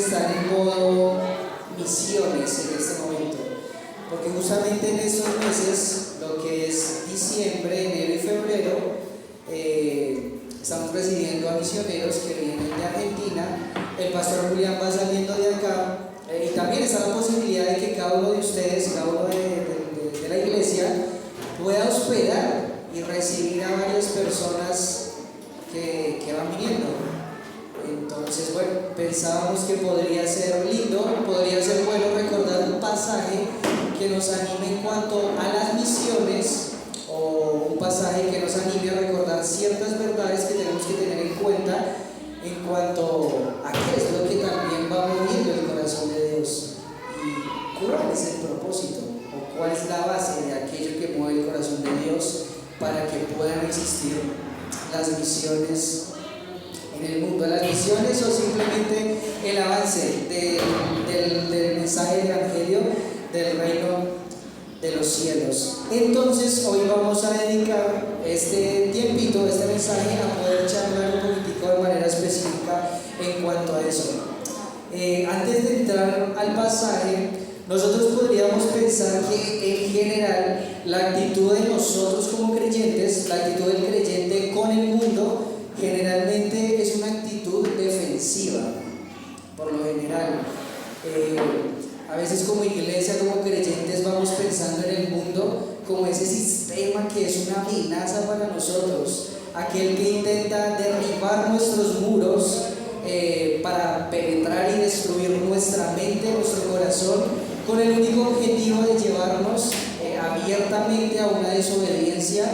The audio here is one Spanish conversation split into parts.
están en modo misiones en este momento, porque justamente en estos meses, lo que es diciembre, enero y febrero, estamos recibiendo a misioneros que vienen de Argentina. El pastor Julián va saliendo de acá, y también está la posibilidad de que cada uno de ustedes, cada uno de la iglesia, pueda hospedar y recibir a varias personas que van viniendo. Entonces, bueno, pensábamos que podría ser lindo, podría ser bueno recordar un pasaje que nos anime en cuanto a las misiones, o un pasaje que nos anime a recordar ciertas verdades que tenemos que tener en cuenta en cuanto a qué es lo que también va moviendo el corazón de Dios y cuál es el propósito o cuál es la base de aquello que mueve el corazón de Dios para que puedan existir las misiones en el mundo. Las misiones o simplemente el avance del mensaje del Evangelio del reino de los cielos. Entonces hoy vamos a dedicar este tiempito, este mensaje, a poder charlar un poquitico de manera específica en cuanto a eso. Antes de entrar al pasaje, nosotros podríamos pensar que en general la actitud de nosotros como creyentes, la actitud del creyente con el mundo, generalmente es una actitud defensiva, por lo general. A veces como iglesia, como creyentes, vamos pensando en el mundo como ese sistema que es una amenaza para nosotros, aquel que intenta derribar nuestros muros para penetrar y destruir nuestra mente, nuestro corazón, con el único objetivo de llevarnos abiertamente a una desobediencia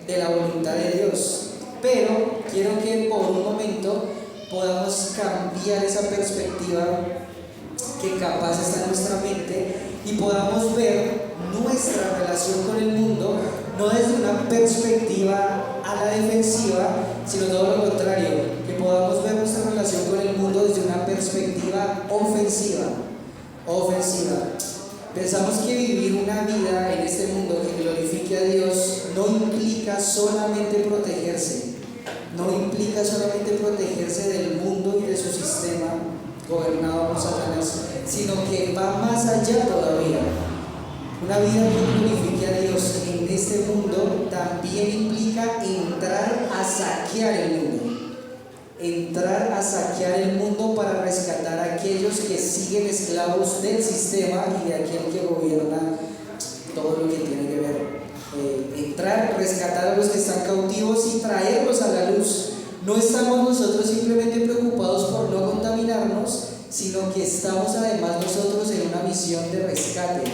de la voluntad de Dios. Pero quiero que por un momento podamos cambiar esa perspectiva que capaz está en nuestra mente y podamos ver nuestra relación con el mundo no desde una perspectiva a la defensiva, sino todo lo contrario, que podamos ver nuestra relación con el mundo desde una perspectiva ofensiva. Pensamos que vivir una vida en este mundo que glorifique a Dios no implica solamente protegerse del mundo y de su sistema gobernado por Satanás, sino que va más allá todavía. Una vida que glorifique a Dios en este mundo también implica entrar a saquear el mundo para rescatar a aquellos que siguen esclavos del sistema y de aquel que gobierna todo lo que tiene que ver. Entrar, rescatar a los que están cautivos y traerlos a la luz. No estamos nosotros simplemente preocupados por no contaminarnos, sino que estamos además nosotros en una misión de rescate.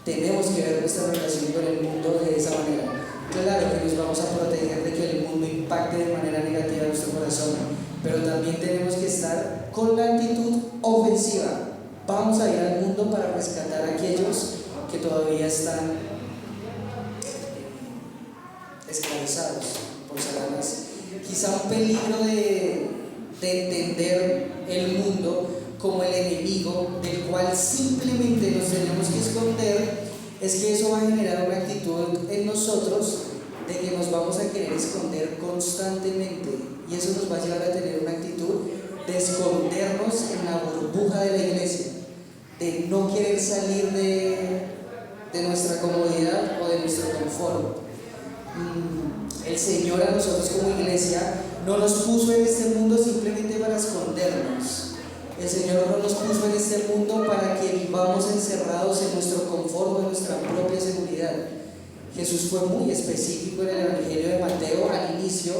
Tenemos que ver nuestra relación con el mundo de esa manera. Claro que nos vamos a proteger de que el mundo impacte de manera negativa nuestro corazón, pero también tenemos que estar con la actitud ofensiva. Vamos a ir al mundo para rescatar a aquellos que todavía están esclavizados por Satanás. Quizá un peligro de entender el mundo como el enemigo del cual simplemente nos tenemos que esconder es que eso va a generar una actitud en nosotros de que nos vamos a querer esconder constantemente, y eso nos va a llevar a tener una actitud de escondernos en la burbuja de la iglesia, de no querer salir de nuestra comodidad o de nuestro confort. El Señor a nosotros como iglesia no nos puso en este mundo simplemente para escondernos. El Señor no nos puso en este mundo para que vivamos encerrados en nuestro confort, en nuestra propia seguridad. Jesús fue muy específico en el Evangelio de Mateo al inicio,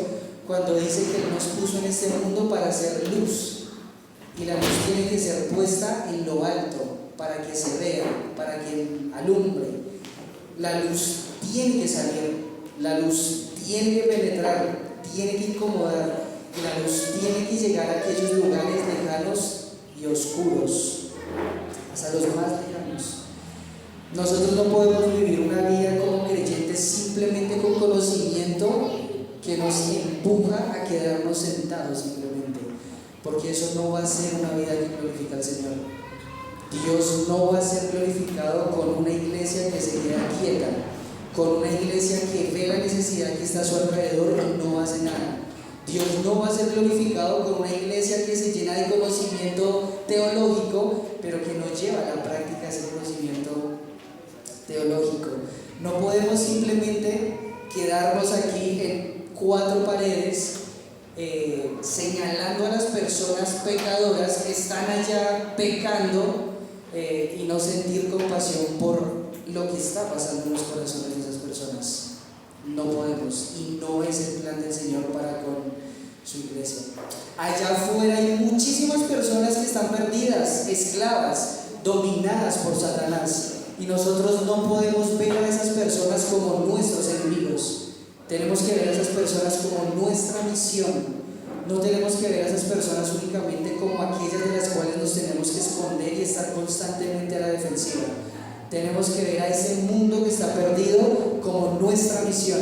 cuando dice que Él nos puso en este mundo para hacer luz, y la luz tiene que ser puesta en lo alto para que se vea, para que alumbre. La luz tiene que salir, la luz tiene que penetrar, tiene que incomodar, y la luz tiene que llegar a aquellos lugares lejanos y oscuros, hasta los más lejanos. Nosotros no podemos vivir una vida como creyentes simplemente con conocimiento que nos empuja a quedarnos sentados simplemente, porque eso no va a ser una vida que glorifica al Señor. Dios no va a ser glorificado con una iglesia que se queda quieta, con una iglesia que ve la necesidad que está a su alrededor y no hace nada. Dios no va a ser glorificado con una iglesia que se llena de conocimiento teológico quedarnos aquí en cuatro paredes señalando a las personas pecadoras que están allá pecando y no sentir compasión por lo que está pasando en los corazones de esas personas. No podemos, y no es el plan del Señor para con su iglesia. Allá afuera hay muchísimas personas que están perdidas, esclavas, dominadas por Satanás, y nosotros no podemos ver a esas personas como nuestros enemigos. Tenemos que ver a esas personas como nuestra misión. No tenemos que ver a esas personas únicamente como aquellas de las cuales nos tenemos que esconder y estar constantemente a la defensiva. Tenemos que ver a ese mundo que está perdido como nuestra misión,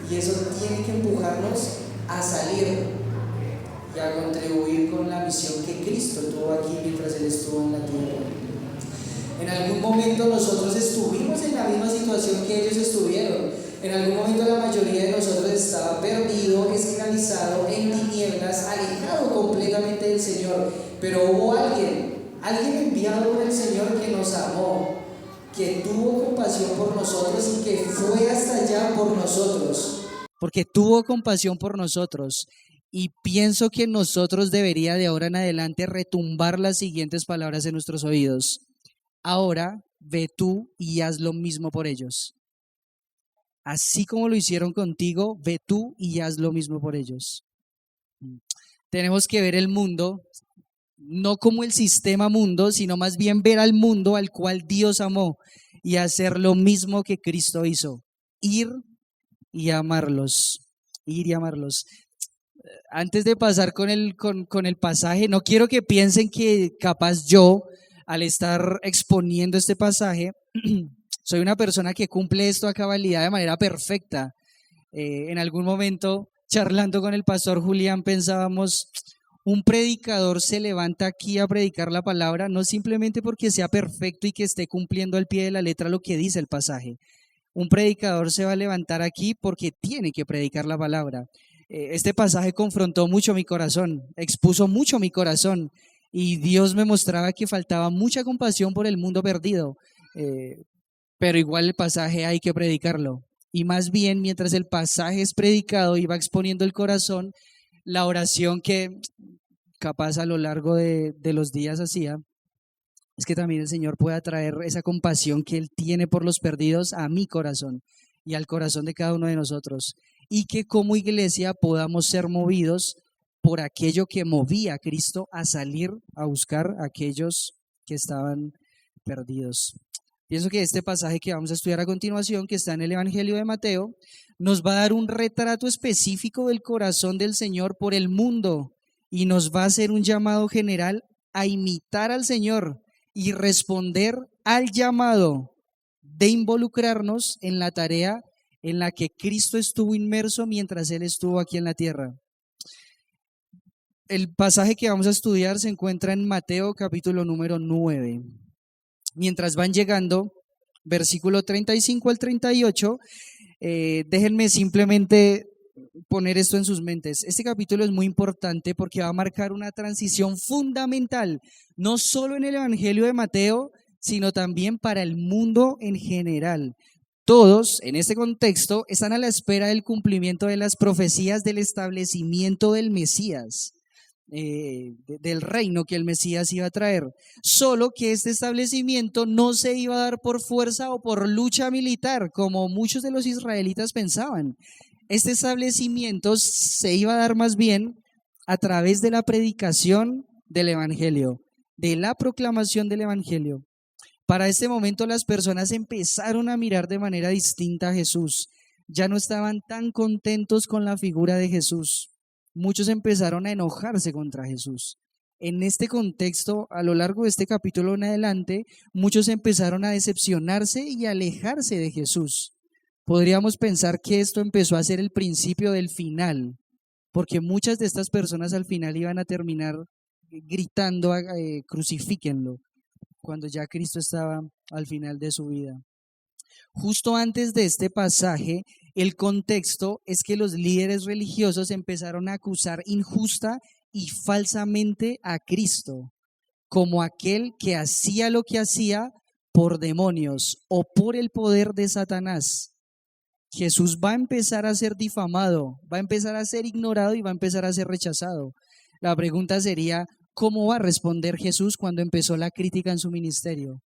y eso tiene que empujarnos a salir y a contribuir con la misión que Cristo tuvo aquí mientras Él estuvo en la tierra. En algún momento nosotros estuvimos en la misma situación que ellos estuvieron. En algún momento la mayoría de nosotros estaba perdido, esclavizado, en tinieblas, alejado completamente del Señor. Pero hubo alguien enviado por el Señor que nos amó, que tuvo compasión por nosotros y que fue hasta allá por nosotros. Porque tuvo compasión por nosotros. Y pienso que nosotros debería de ahora en adelante retumbar las siguientes palabras en nuestros oídos. Ahora ve tú y haz lo mismo por ellos. Así como lo hicieron contigo, ve tú y haz lo mismo por ellos. Tenemos que ver el mundo, no como el sistema mundo, sino más bien ver al mundo al cual Dios amó y hacer lo mismo que Cristo hizo. Ir y amarlos. Ir y amarlos. Antes de pasar con el pasaje, no quiero que piensen que capaz yo, al estar exponiendo este pasaje, soy una persona que cumple esto a cabalidad de manera perfecta. En algún momento, charlando con el pastor Julián, pensábamos, un predicador se levanta aquí a predicar la palabra, no simplemente porque sea perfecto y que esté cumpliendo al pie de la letra lo que dice el pasaje. Un predicador se va a levantar aquí porque tiene que predicar la palabra. Este pasaje confrontó mucho mi corazón, expuso mucho mi corazón, y Dios me mostraba que faltaba mucha compasión por el mundo perdido. Pero igual el pasaje hay que predicarlo. Y más bien, mientras el pasaje es predicado y va exponiendo el corazón, la oración que capaz a lo largo de los días hacía, es que también el Señor pueda traer esa compasión que Él tiene por los perdidos a mi corazón y al corazón de cada uno de nosotros. Y que como iglesia podamos ser movidos por aquello que movía a Cristo a salir a buscar a aquellos que estaban perdidos. Pienso que este pasaje que vamos a estudiar a continuación, que está en el Evangelio de Mateo, nos va a dar un retrato específico del corazón del Señor por el mundo y nos va a hacer un llamado general a imitar al Señor y responder al llamado de involucrarnos en la tarea en la que Cristo estuvo inmerso mientras Él estuvo aquí en la tierra. El pasaje que vamos a estudiar se encuentra en Mateo capítulo número 9. Mientras van llegando, versículo 35 al 38, déjenme simplemente poner esto en sus mentes. Este capítulo es muy importante porque va a marcar una transición fundamental, no solo en el Evangelio de Mateo, sino también para el mundo en general. Todos, en este contexto, están a la espera del cumplimiento de las profecías del establecimiento del Mesías. Del reino que el Mesías iba a traer, solo que este establecimiento no se iba a dar por fuerza o por lucha militar, como muchos de los israelitas pensaban. Este establecimiento se iba a dar más bien a través de la predicación del Evangelio, de la proclamación del Evangelio. Para este momento las personas empezaron a mirar de manera distinta a Jesús. Ya no estaban tan contentos con la figura de Jesús. Muchos empezaron a enojarse contra Jesús. En este contexto, a lo largo de este capítulo en adelante, muchos empezaron a decepcionarse y a alejarse de Jesús. Podríamos pensar que esto empezó a ser el principio del final, porque muchas de estas personas al final iban a terminar gritando, crucifíquenlo, cuando ya Cristo estaba al final de su vida. Justo antes de este pasaje, el contexto es que los líderes religiosos empezaron a acusar injusta y falsamente a Cristo como aquel que hacía lo que hacía por demonios o por el poder de Satanás. Jesús va a empezar a ser difamado, va a empezar a ser ignorado y va a empezar a ser rechazado. La pregunta sería, ¿cómo va a responder Jesús cuando empezó la crítica en su ministerio?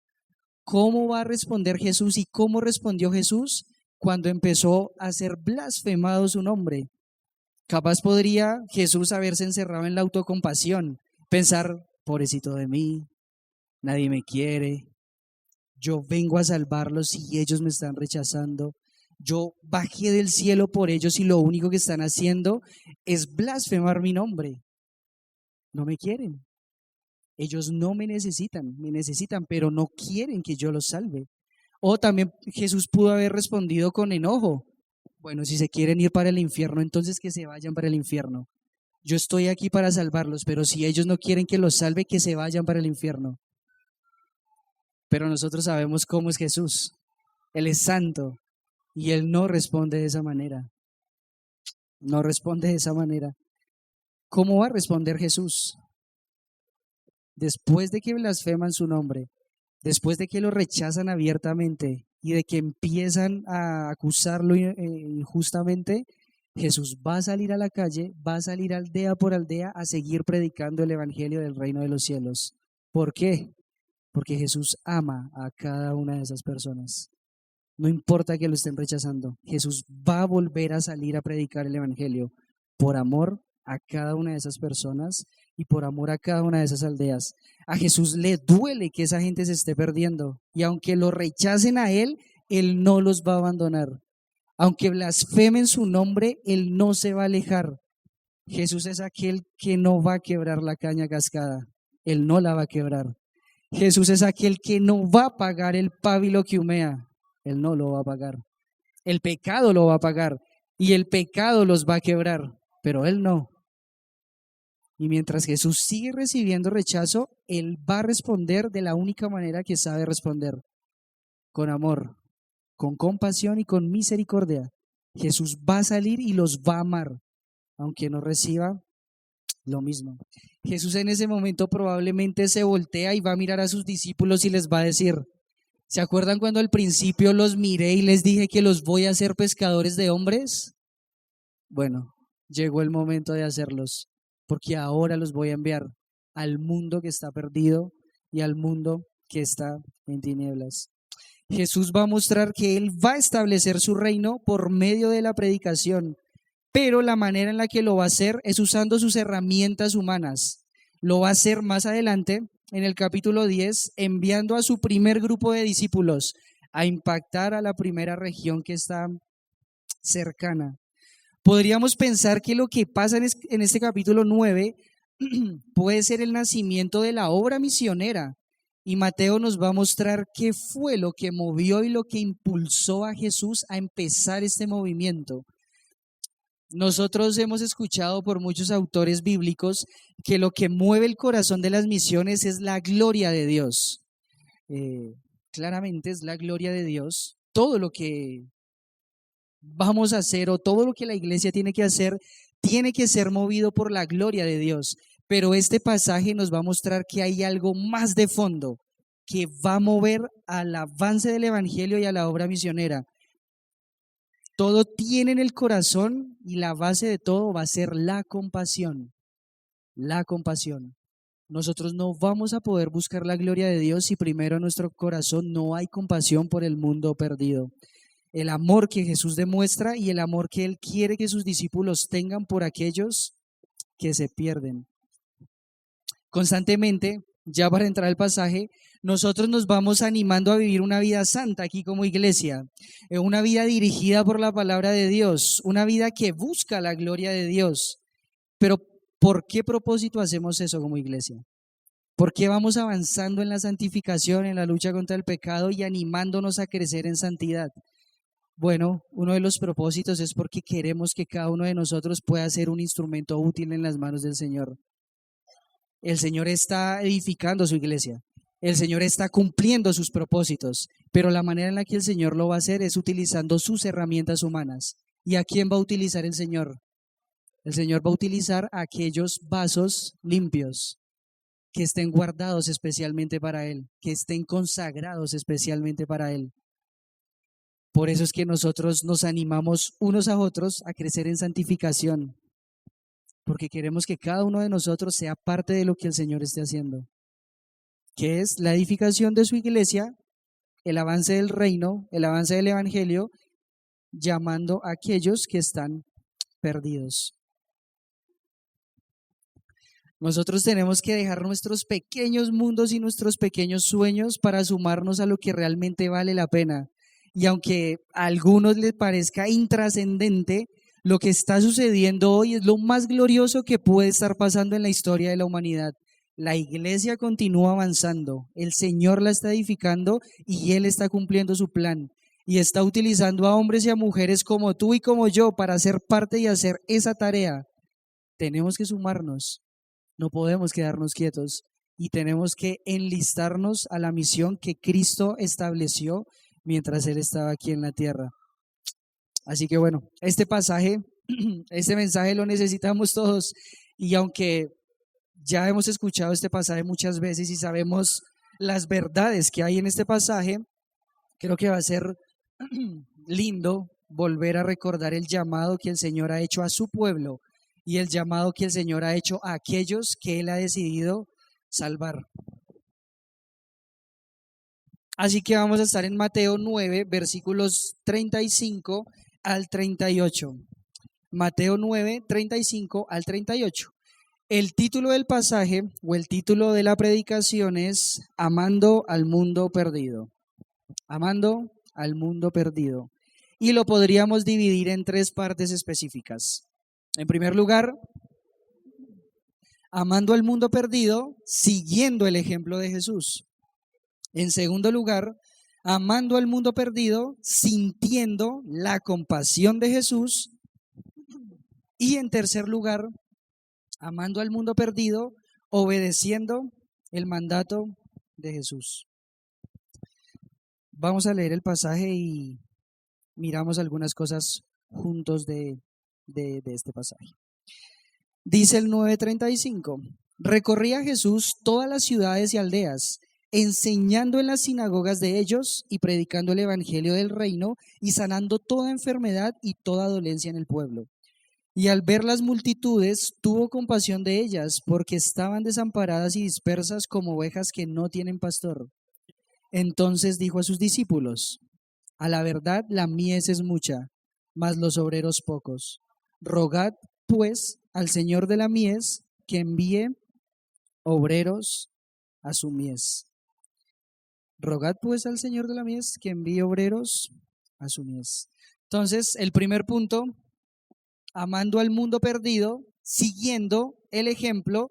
¿Cómo va a responder Jesús y cómo respondió Jesús cuando empezó a ser blasfemado su nombre? Capaz podría Jesús haberse encerrado en la autocompasión, pensar, pobrecito de mí, nadie me quiere, yo vengo a salvarlos y ellos me están rechazando. Yo bajé del cielo por ellos y lo único que están haciendo es blasfemar mi nombre. No me quieren. Ellos no me necesitan, pero no quieren que yo los salve. O también Jesús pudo haber respondido con enojo. Bueno, si se quieren ir para el infierno, entonces que se vayan para el infierno. Yo estoy aquí para salvarlos, pero si ellos no quieren que los salve, que se vayan para el infierno. Pero nosotros sabemos cómo es Jesús. Él es santo y Él no responde de esa manera. No responde de esa manera. ¿Cómo va a responder Jesús? Después de que blasfeman su nombre, después de que lo rechazan abiertamente y de que empiezan a acusarlo injustamente, Jesús va a salir a la calle, va a salir aldea por aldea a seguir predicando el evangelio del reino de los cielos. ¿Por qué? Porque Jesús ama a cada una de esas personas. No importa que lo estén rechazando, Jesús va a volver a salir a predicar el evangelio por amor a cada una de esas personas y por amor a cada una de esas aldeas. A Jesús le duele que esa gente se esté perdiendo y aunque lo rechacen a Él, Él no los va a abandonar. Aunque blasfemen su nombre, Él no se va a alejar. Jesús es aquel que no va a quebrar la caña cascada. Él no la va a quebrar. Jesús es aquel que no va a pagar el pábilo que humea. Él no lo va a pagar. El pecado lo va a pagar y el pecado los va a quebrar, pero Él no. Y mientras Jesús sigue recibiendo rechazo, Él va a responder de la única manera que sabe responder, con amor, con compasión y con misericordia. Jesús va a salir y los va a amar, aunque no reciba lo mismo. Jesús en ese momento probablemente se voltea y va a mirar a sus discípulos y les va a decir, ¿se acuerdan cuando al principio los miré y les dije que los voy a hacer pescadores de hombres? Bueno, llegó el momento de hacerlos, porque ahora los voy a enviar al mundo que está perdido y al mundo que está en tinieblas. Jesús va a mostrar que Él va a establecer su reino por medio de la predicación, pero la manera en la que lo va a hacer es usando sus herramientas humanas. Lo va a hacer más adelante, en el capítulo 10, enviando a su primer grupo de discípulos a impactar a la primera región que está cercana. Podríamos pensar que lo que pasa en este capítulo 9 puede ser el nacimiento de la obra misionera. Y Mateo nos va a mostrar qué fue lo que movió y lo que impulsó a Jesús a empezar este movimiento. Nosotros hemos escuchado por muchos autores bíblicos que lo que mueve el corazón de las misiones es la gloria de Dios. Claramente es la gloria de Dios. Todo lo que vamos a hacer o todo lo que la iglesia tiene que hacer tiene que ser movido por la gloria de Dios. Pero este pasaje nos va a mostrar que hay algo más de fondo que va a mover al avance del evangelio y a la obra misionera. Todo tiene en el corazón y la base de todo va a ser la compasión. La compasión. Nosotros no vamos a poder buscar la gloria de Dios si primero en nuestro corazón no hay compasión por el mundo perdido. El amor que Jesús demuestra y el amor que Él quiere que sus discípulos tengan por aquellos que se pierden. Constantemente, ya para entrar al pasaje, nosotros nos vamos animando a vivir una vida santa aquí como iglesia, una vida dirigida por la palabra de Dios, una vida que busca la gloria de Dios. Pero ¿por qué propósito hacemos eso como iglesia? ¿Por qué vamos avanzando en la santificación, en la lucha contra el pecado y animándonos a crecer en santidad? Bueno, uno de los propósitos es porque queremos que cada uno de nosotros pueda ser un instrumento útil en las manos del Señor. El Señor está edificando su iglesia, el Señor está cumpliendo sus propósitos, pero la manera en la que el Señor lo va a hacer es utilizando sus herramientas humanas. ¿Y a quién va a utilizar el Señor? El Señor va a utilizar a aquellos vasos limpios, que estén guardados especialmente para Él, que estén consagrados especialmente para Él. Por eso es que nosotros nos animamos unos a otros a crecer en santificación, porque queremos que cada uno de nosotros sea parte de lo que el Señor esté haciendo, que es la edificación de su iglesia, el avance del reino, el avance del evangelio, llamando a aquellos que están perdidos. Nosotros tenemos que dejar nuestros pequeños mundos y nuestros pequeños sueños para sumarnos a lo que realmente vale la pena. Y aunque a algunos les parezca intrascendente, lo que está sucediendo hoy es lo más glorioso que puede estar pasando en la historia de la humanidad. La iglesia continúa avanzando, el Señor la está edificando y Él está cumpliendo su plan. Y está utilizando a hombres y a mujeres como tú y como yo para ser parte y hacer esa tarea. Tenemos que sumarnos. No podemos quedarnos quietos y tenemos que enlistarnos a la misión que Cristo estableció mientras Él estaba aquí en la tierra. Así que bueno, este pasaje, este mensaje lo necesitamos todos, y aunque ya hemos escuchado este pasaje muchas veces y sabemos las verdades que hay en este pasaje, creo que va a ser lindo volver a recordar el llamado que el Señor ha hecho a su pueblo y el llamado que el Señor ha hecho a aquellos que Él ha decidido salvar. Así que vamos a estar en Mateo 9, versículos 35 al 38. Mateo 9, 35 al 38. El título del pasaje o el título de la predicación es Amando al mundo perdido. Amando al mundo perdido. Y lo podríamos dividir en tres partes específicas. En primer lugar, amando al mundo perdido, siguiendo el ejemplo de Jesús. En segundo lugar, amando al mundo perdido, sintiendo la compasión de Jesús. Y en tercer lugar, amando al mundo perdido, obedeciendo el mandato de Jesús. Vamos a leer el pasaje y miramos algunas cosas juntos de este pasaje. Dice el 9:35, recorría Jesús todas las ciudades y aldeas, enseñando en las sinagogas de ellos y predicando el evangelio del reino y sanando toda enfermedad y toda dolencia en el pueblo. Y al ver las multitudes, tuvo compasión de ellas, porque estaban desamparadas y dispersas como ovejas que no tienen pastor. Entonces dijo a sus discípulos, a la verdad la mies es mucha, mas los obreros pocos. Rogad, pues, al Señor de la mies que envíe obreros a su mies. Rogad, pues, al Señor de la mies que envíe obreros a su mies. Entonces, el primer punto, amando al mundo perdido, siguiendo el ejemplo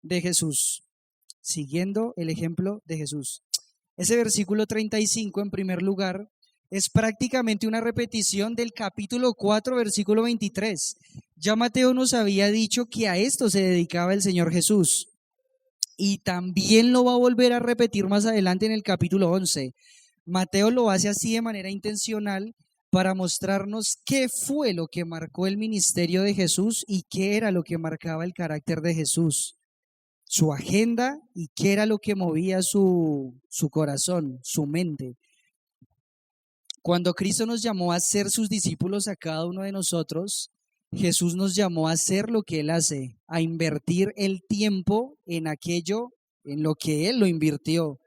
de Jesús. Siguiendo el ejemplo de Jesús. Ese versículo 35, en primer lugar, es prácticamente una repetición del capítulo 4, versículo 23. Ya Mateo nos había dicho que a esto se dedicaba el Señor Jesús. Y también lo va a volver a repetir más adelante en el capítulo 11. Mateo lo hace así de manera intencional para mostrarnos qué fue lo que marcó el ministerio de Jesús y qué era lo que marcaba el carácter de Jesús, su agenda y qué era lo que movía su corazón, su mente. Cuando Cristo nos llamó a ser sus discípulos a cada uno de nosotros, Jesús nos llamó a hacer lo que Él hace, a invertir el tiempo en aquello en lo que Él lo invirtió.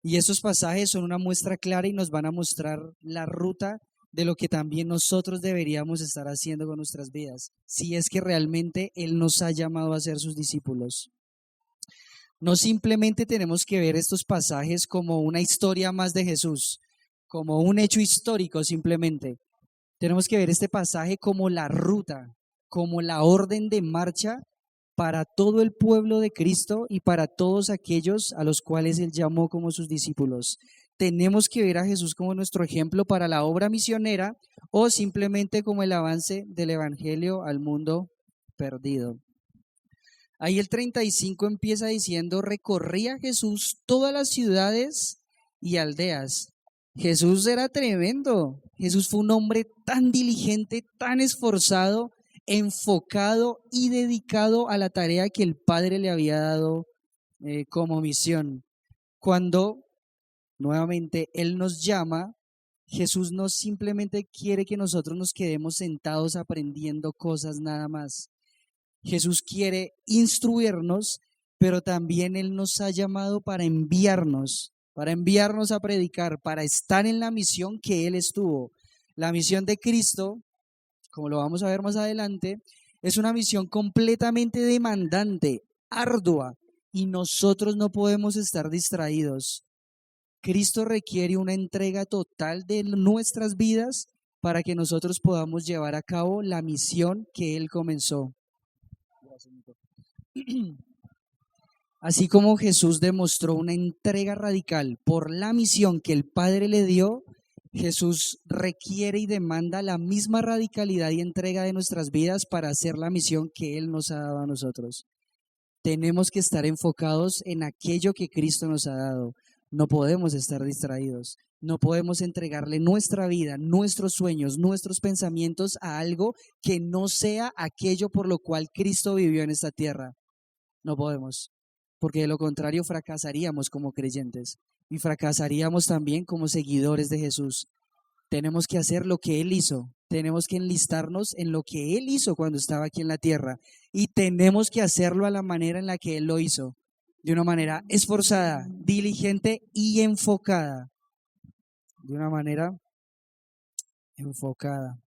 Y esos pasajes son una muestra clara y nos van a mostrar la ruta de lo que también nosotros deberíamos estar haciendo con nuestras vidas, si es que realmente Él nos ha llamado a ser sus discípulos. No simplemente tenemos que ver estos pasajes como una historia más de Jesús, como un hecho histórico simplemente. Tenemos que ver este pasaje como la ruta, como la orden de marcha para todo el pueblo de Cristo y para todos aquellos a los cuales Él llamó como sus discípulos. Tenemos que ver a Jesús como nuestro ejemplo para la obra misionera o simplemente como el avance del evangelio al mundo perdido. Ahí el 35 empieza diciendo, recorría Jesús todas las ciudades y aldeas. Jesús era tremendo. Jesús fue un hombre tan diligente, tan esforzado, enfocado y dedicado a la tarea que el Padre le había dado como misión. Cuando nuevamente Él nos llama, Jesús no simplemente quiere que nosotros nos quedemos sentados aprendiendo cosas nada más. Jesús quiere instruirnos, pero también Él nos ha llamado para enviarnos a predicar, para estar en la misión que Él estuvo. La misión de Cristo, como lo vamos a ver más adelante, es una misión completamente demandante, ardua, y nosotros no podemos estar distraídos. Cristo requiere una entrega total de nuestras vidas para que nosotros podamos llevar a cabo la misión que Él comenzó. Así como Jesús demostró una entrega radical por la misión que el Padre le dio, Jesús requiere y demanda la misma radicalidad y entrega de nuestras vidas para hacer la misión que Él nos ha dado a nosotros. Tenemos que estar enfocados en aquello que Cristo nos ha dado. No podemos estar distraídos. No podemos entregarle nuestra vida, nuestros sueños, nuestros pensamientos a algo que no sea aquello por lo cual Cristo vivió en esta tierra. No podemos, porque de lo contrario fracasaríamos como creyentes y fracasaríamos también como seguidores de Jesús. Tenemos que hacer lo que Él hizo, tenemos que enlistarnos en lo que Él hizo cuando estaba aquí en la tierra y tenemos que hacerlo a la manera en la que Él lo hizo, de una manera esforzada, diligente y enfocada. De una manera enfocada.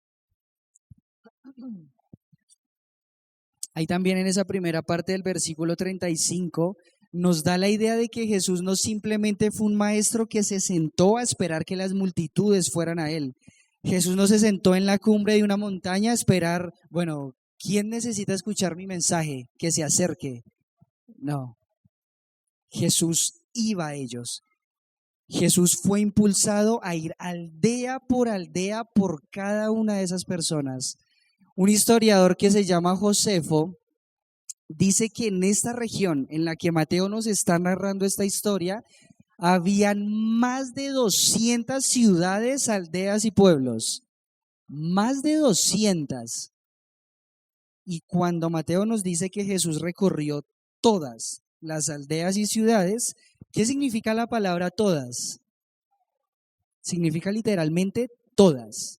Ahí también en esa primera parte del versículo 35 nos da la idea de que Jesús no simplemente fue un maestro que se sentó a esperar que las multitudes fueran a Él. Jesús no se sentó en la cumbre de una montaña a esperar, bueno, ¿quién necesita escuchar mi mensaje? Que se acerque. No. Jesús iba a ellos. Jesús fue impulsado a ir aldea por cada una de esas personas. Un historiador que se llama Josefo dice que en esta región en la que Mateo nos está narrando esta historia, habían más de 200 ciudades, aldeas y pueblos. Más de 200. Y cuando Mateo nos dice que Jesús recorrió todas las aldeas y ciudades, ¿qué significa la palabra todas? Significa literalmente todas.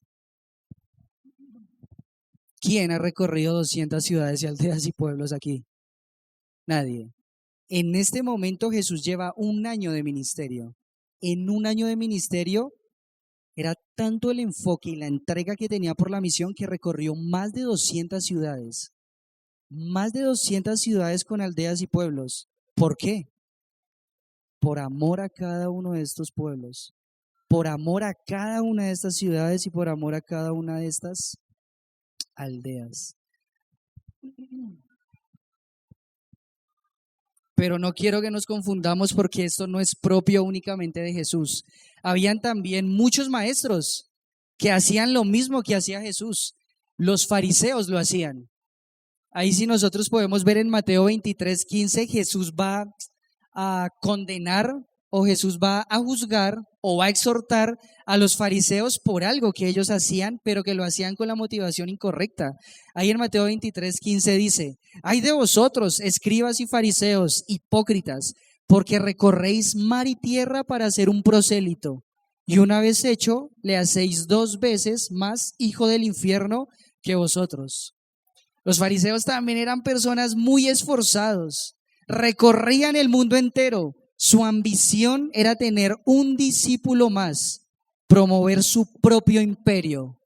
¿Quién ha recorrido 200 ciudades y aldeas y pueblos aquí? Nadie. En este momento Jesús lleva 1 año de ministerio. En 1 año de ministerio era tanto el enfoque y la entrega que tenía por la misión que recorrió más de 200 ciudades. Más de 200 ciudades con aldeas y pueblos. ¿Por qué? Por amor a cada uno de estos pueblos. Por amor a cada una de estas ciudades y por amor a cada una de estas aldeas. Pero no quiero que nos confundamos porque esto no es propio únicamente de Jesús. Habían también muchos maestros que hacían lo mismo que hacía Jesús. Los fariseos lo hacían. Ahí sí nosotros podemos ver en Mateo 23:15, Jesús va a condenar o Jesús va a juzgar o va a exhortar a los fariseos por algo que ellos hacían, pero que lo hacían con la motivación incorrecta. Ahí en Mateo 23:15 dice: ay de vosotros, escribas y fariseos, hipócritas, porque recorréis mar y tierra para hacer un prosélito, y una vez hecho, le hacéis 2 veces más hijo del infierno que vosotros. Los fariseos también eran personas muy esforzados, recorrían el mundo entero. Su ambición era tener un discípulo más, promover su propio imperio.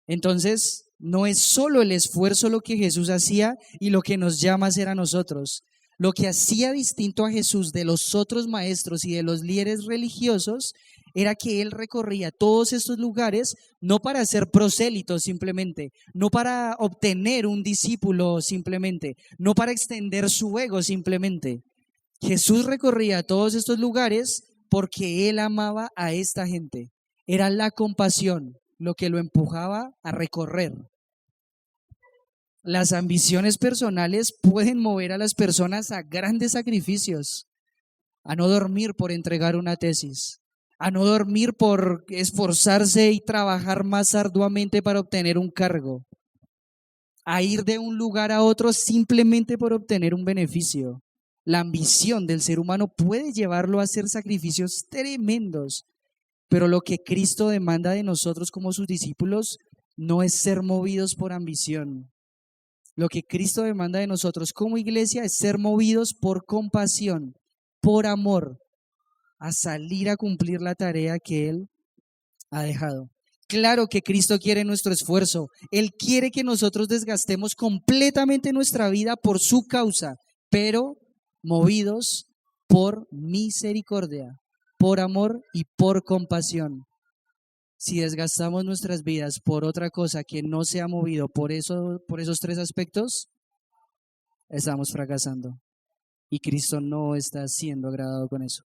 Entonces, no es solo el esfuerzo lo que Jesús hacía y lo que nos llama a hacer a nosotros. Lo que hacía distinto a Jesús de los otros maestros y de los líderes religiosos era que Él recorría todos estos lugares no para ser prosélito simplemente, no para obtener un discípulo simplemente, no para extender su ego simplemente. Jesús recorría todos estos lugares porque Él amaba a esta gente. Era la compasión lo que lo empujaba a recorrer. Las ambiciones personales pueden mover a las personas a grandes sacrificios, a no dormir por entregar una tesis, a no dormir por esforzarse y trabajar más arduamente para obtener un cargo, a ir de un lugar a otro simplemente por obtener un beneficio. La ambición del ser humano puede llevarlo a hacer sacrificios tremendos. Pero lo que Cristo demanda de nosotros como sus discípulos no es ser movidos por ambición. Lo que Cristo demanda de nosotros como iglesia es ser movidos por compasión, por amor, a salir a cumplir la tarea que Él ha dejado. Claro que Cristo quiere nuestro esfuerzo. Él quiere que nosotros desgastemos completamente nuestra vida por su causa, pero movidos por misericordia, por amor y por compasión. Si desgastamos nuestras vidas por otra cosa que no sea movido por esos tres aspectos, estamos fracasando. Y Cristo no está siendo agradado con eso.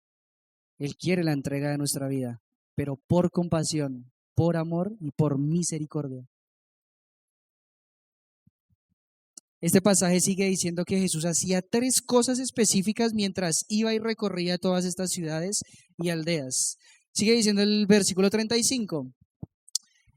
Él quiere la entrega de nuestra vida, pero por compasión, por amor y por misericordia. Este pasaje sigue diciendo que Jesús hacía 3 cosas específicas mientras iba y recorría todas estas ciudades y aldeas. Sigue diciendo el versículo 35.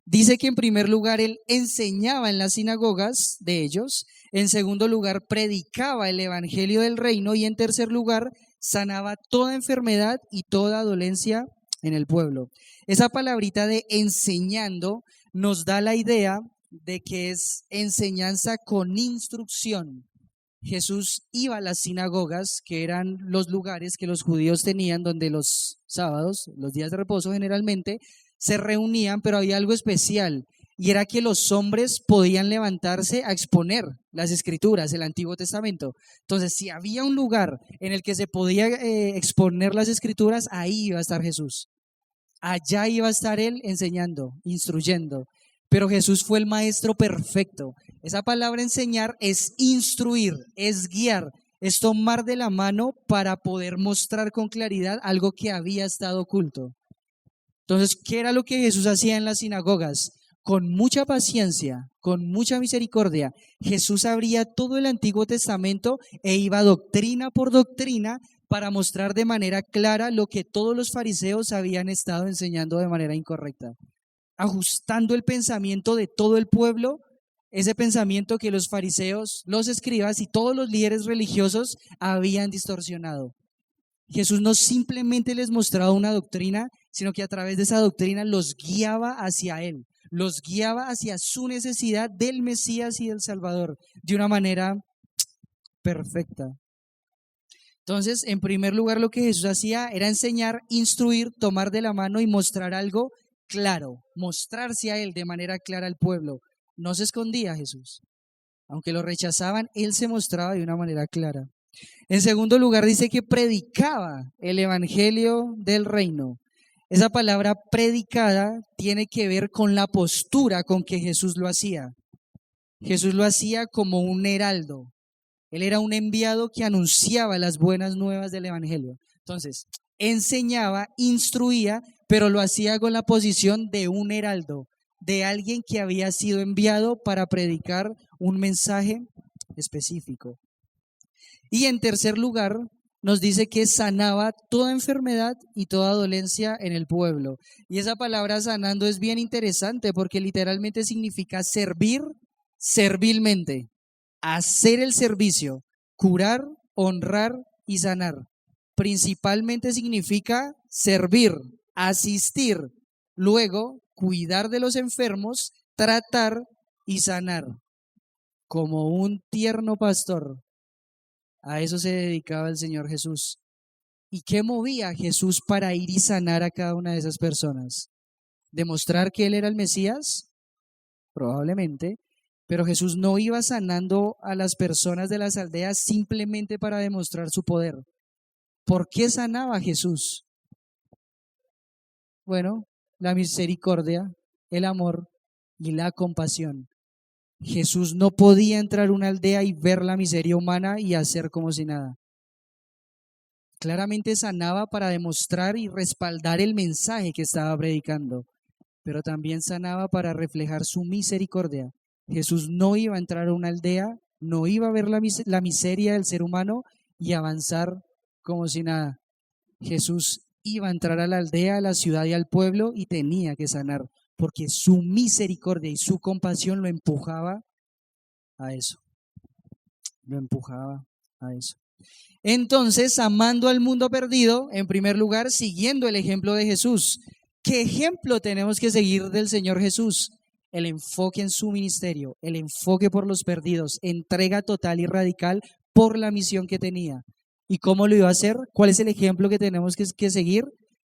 Dice que en primer lugar Él enseñaba en las sinagogas de ellos, en segundo lugar predicaba el evangelio del reino y en tercer lugar sanaba toda enfermedad y toda dolencia en el pueblo. Esa palabrita de enseñando nos da la idea de que es enseñanza con instrucción. Jesús iba a las sinagogas, que eran los lugares que los judíos tenían donde los sábados, los días de reposo generalmente, se reunían, pero había algo especial y era que los hombres podían levantarse a exponer las escrituras, el Antiguo Testamento. Entonces, si había un lugar en el que se podía exponer las escrituras, ahí iba a estar Jesús. Allá iba a estar Él enseñando, instruyendo. Pero Jesús fue el maestro perfecto. Esa palabra enseñar es instruir, es guiar, es tomar de la mano para poder mostrar con claridad algo que había estado oculto. Entonces, ¿qué era lo que Jesús hacía en las sinagogas? Con mucha paciencia, con mucha misericordia, Jesús abría todo el Antiguo Testamento e iba doctrina por doctrina para mostrar de manera clara lo que todos los fariseos habían estado enseñando de manera incorrecta, ajustando el pensamiento de todo el pueblo, ese pensamiento que los fariseos, los escribas y todos los líderes religiosos habían distorsionado. Jesús no simplemente les mostraba una doctrina, sino que a través de esa doctrina los guiaba hacia Él, los guiaba hacia su necesidad del Mesías y del Salvador, de una manera perfecta. Entonces, en primer lugar, lo que Jesús hacía era enseñar, instruir, tomar de la mano y mostrar algo claro, mostrarse a Él de manera clara al pueblo. No se escondía Jesús. Aunque lo rechazaban, Él se mostraba de una manera clara. En segundo lugar, dice que predicaba el evangelio del reino. Esa palabra predicada tiene que ver con la postura con que Jesús lo hacía. Jesús lo hacía como un heraldo. Él era un enviado que anunciaba las buenas nuevas del evangelio. Entonces, enseñaba, instruía, pero lo hacía con la posición de un heraldo, de alguien que había sido enviado para predicar un mensaje específico. Y en tercer lugar, nos dice que sanaba toda enfermedad y toda dolencia en el pueblo. Y esa palabra sanando es bien interesante porque literalmente significa servir servilmente, hacer el servicio, curar, honrar y sanar. Principalmente significa servir, asistir, luego cuidar de los enfermos, tratar y sanar. Como un tierno pastor. A eso se dedicaba el Señor Jesús. ¿Y qué movía a Jesús para ir y sanar a cada una de esas personas? ¿Demostrar que Él era el Mesías? Probablemente. Pero Jesús no iba sanando a las personas de las aldeas simplemente para demostrar su poder. ¿Por qué sanaba a Jesús? Bueno, la misericordia, el amor y la compasión. Jesús no podía entrar a una aldea y ver la miseria humana y hacer como si nada. Claramente sanaba para demostrar y respaldar el mensaje que estaba predicando, pero también sanaba para reflejar su misericordia. Jesús no iba a entrar a una aldea, no iba a ver la miseria del ser humano y avanzar como si nada. Jesús iba a entrar a la aldea, a la ciudad y al pueblo y tenía que sanar, porque su misericordia y su compasión lo empujaba a eso. Lo empujaba a eso. Entonces, amando al mundo perdido, en primer lugar, siguiendo el ejemplo de Jesús. ¿Qué ejemplo tenemos que seguir del Señor Jesús? El enfoque en su ministerio, el enfoque por los perdidos, entrega total y radical por la misión que tenía. ¿Y cómo lo iba a hacer? ¿Cuál es el ejemplo que tenemos que seguir?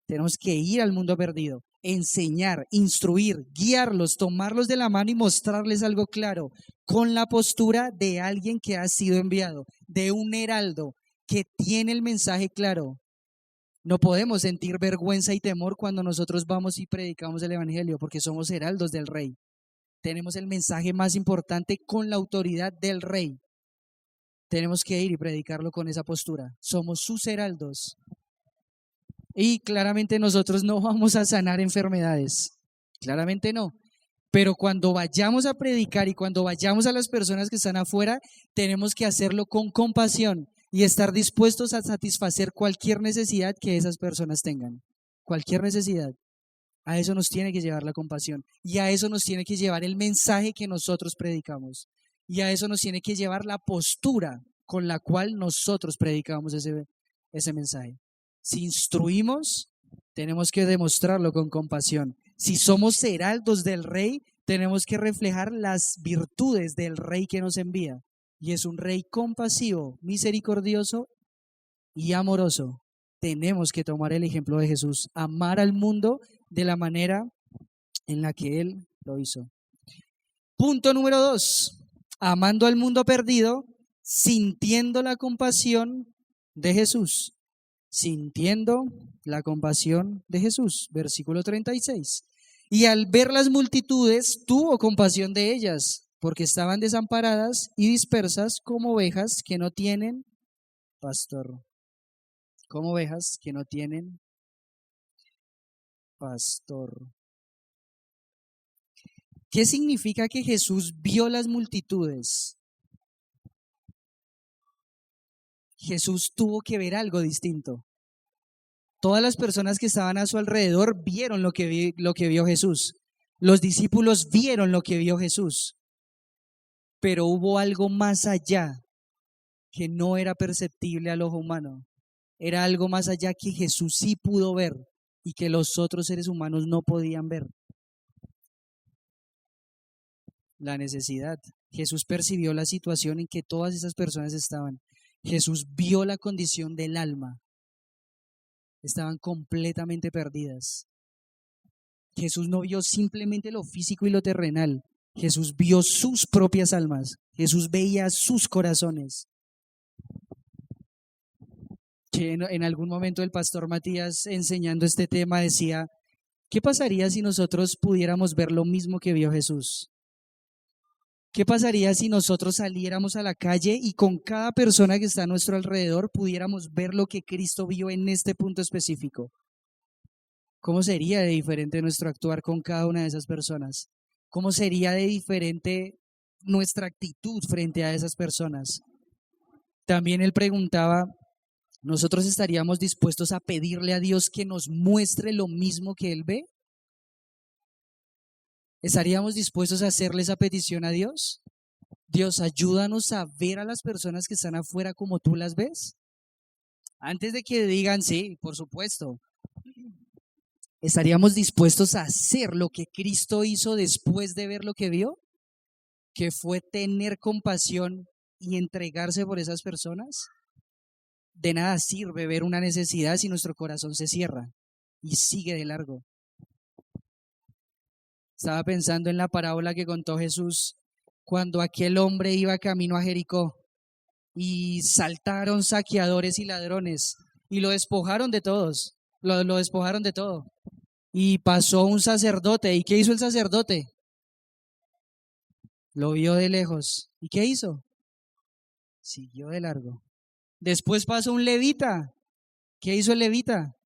Tenemos que ir al mundo perdido, enseñar, instruir, guiarlos, tomarlos de la mano y mostrarles algo claro, con la postura de alguien que ha sido enviado, de un heraldo que tiene el mensaje claro. No podemos sentir vergüenza y temor cuando nosotros vamos y predicamos el Evangelio, porque somos heraldos del Rey. Tenemos el mensaje más importante con la autoridad del Rey. Tenemos que ir y predicarlo con esa postura. Somos sus heraldos. Y claramente nosotros no vamos a sanar enfermedades. Claramente no. Pero cuando vayamos a predicar y cuando vayamos a las personas que están afuera, tenemos que hacerlo con compasión y estar dispuestos a satisfacer cualquier necesidad que esas personas tengan. Cualquier necesidad. A eso nos tiene que llevar la compasión y a eso nos tiene que llevar el mensaje que nosotros predicamos y a eso nos tiene que llevar la postura con la cual nosotros predicamos ese mensaje. Si instruimos, tenemos que demostrarlo con compasión. Si somos heraldos del Rey, tenemos que reflejar las virtudes del Rey que nos envía. Y es un Rey compasivo, misericordioso y amoroso. Tenemos que tomar el ejemplo de Jesús, amar al mundo de la manera en la que Él lo hizo. Punto número 2. Amando al mundo perdido, sintiendo la compasión de Jesús. Sintiendo la compasión de Jesús. Versículo 36. Y al ver las multitudes, tuvo compasión de ellas, porque estaban desamparadas y dispersas como ovejas que no tienen pastor. Como ovejas que no tienen pastor. ¿Qué significa que Jesús vio las multitudes? Jesús tuvo que ver algo distinto. Todas las personas que estaban a su alrededor vieron lo que vio Jesús. Los discípulos vieron lo que vio Jesús. Pero hubo algo más allá que no era perceptible al ojo humano. Era algo más allá que Jesús sí pudo ver y que los otros seres humanos no podían ver. La necesidad. Jesús percibió la situación en que todas esas personas estaban. Jesús vio la condición del alma. Estaban completamente perdidas. Jesús no vio simplemente lo físico y lo terrenal. Jesús vio sus propias almas. Jesús veía sus corazones. Que en algún momento el pastor Matías, enseñando este tema, decía: ¿qué pasaría si nosotros pudiéramos ver lo mismo que vio Jesús? ¿Qué pasaría si nosotros saliéramos a la calle y con cada persona que está a nuestro alrededor pudiéramos ver lo que Cristo vio en este punto específico? ¿Cómo sería de diferente nuestro actuar con cada una de esas personas? ¿Cómo sería de diferente nuestra actitud frente a esas personas? También él preguntaba, ¿nosotros estaríamos dispuestos a pedirle a Dios que nos muestre lo mismo que Él ve? ¿Estaríamos dispuestos a hacerle esa petición a Dios? Dios, ayúdanos a ver a las personas que están afuera como tú las ves. Antes de que digan, sí, por supuesto. ¿Estaríamos dispuestos a hacer lo que Cristo hizo después de ver lo que vio? Que fue tener compasión y entregarse por esas personas. De nada sirve ver una necesidad si nuestro corazón se cierra y sigue de largo. Estaba pensando en la parábola que contó Jesús cuando aquel hombre iba camino a Jericó y saltaron saqueadores y ladrones y lo despojaron de todos, lo despojaron de todo. Y pasó un sacerdote. ¿Y qué hizo el sacerdote? Lo vio de lejos. ¿Y qué hizo? Siguió de largo. Después pasó un levita. ¿Qué hizo el levita?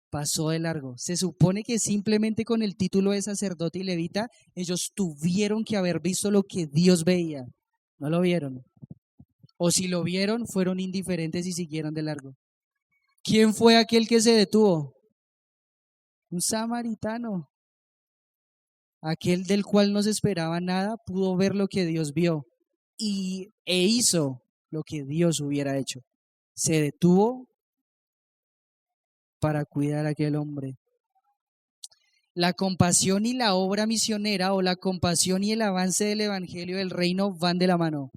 Pasó de largo. Se supone que simplemente con el título de sacerdote y levita, ellos tuvieron que haber visto lo que Dios veía. No lo vieron. O si lo vieron, fueron indiferentes y siguieron de largo. ¿Quién fue aquel que se detuvo? Un samaritano. Aquel del cual no se esperaba nada pudo ver lo que Dios vio e hizo lo que Dios hubiera hecho. Se detuvo para cuidar a aquel hombre. La compasión y la obra misionera o la compasión y el avance del evangelio del reino van de la mano.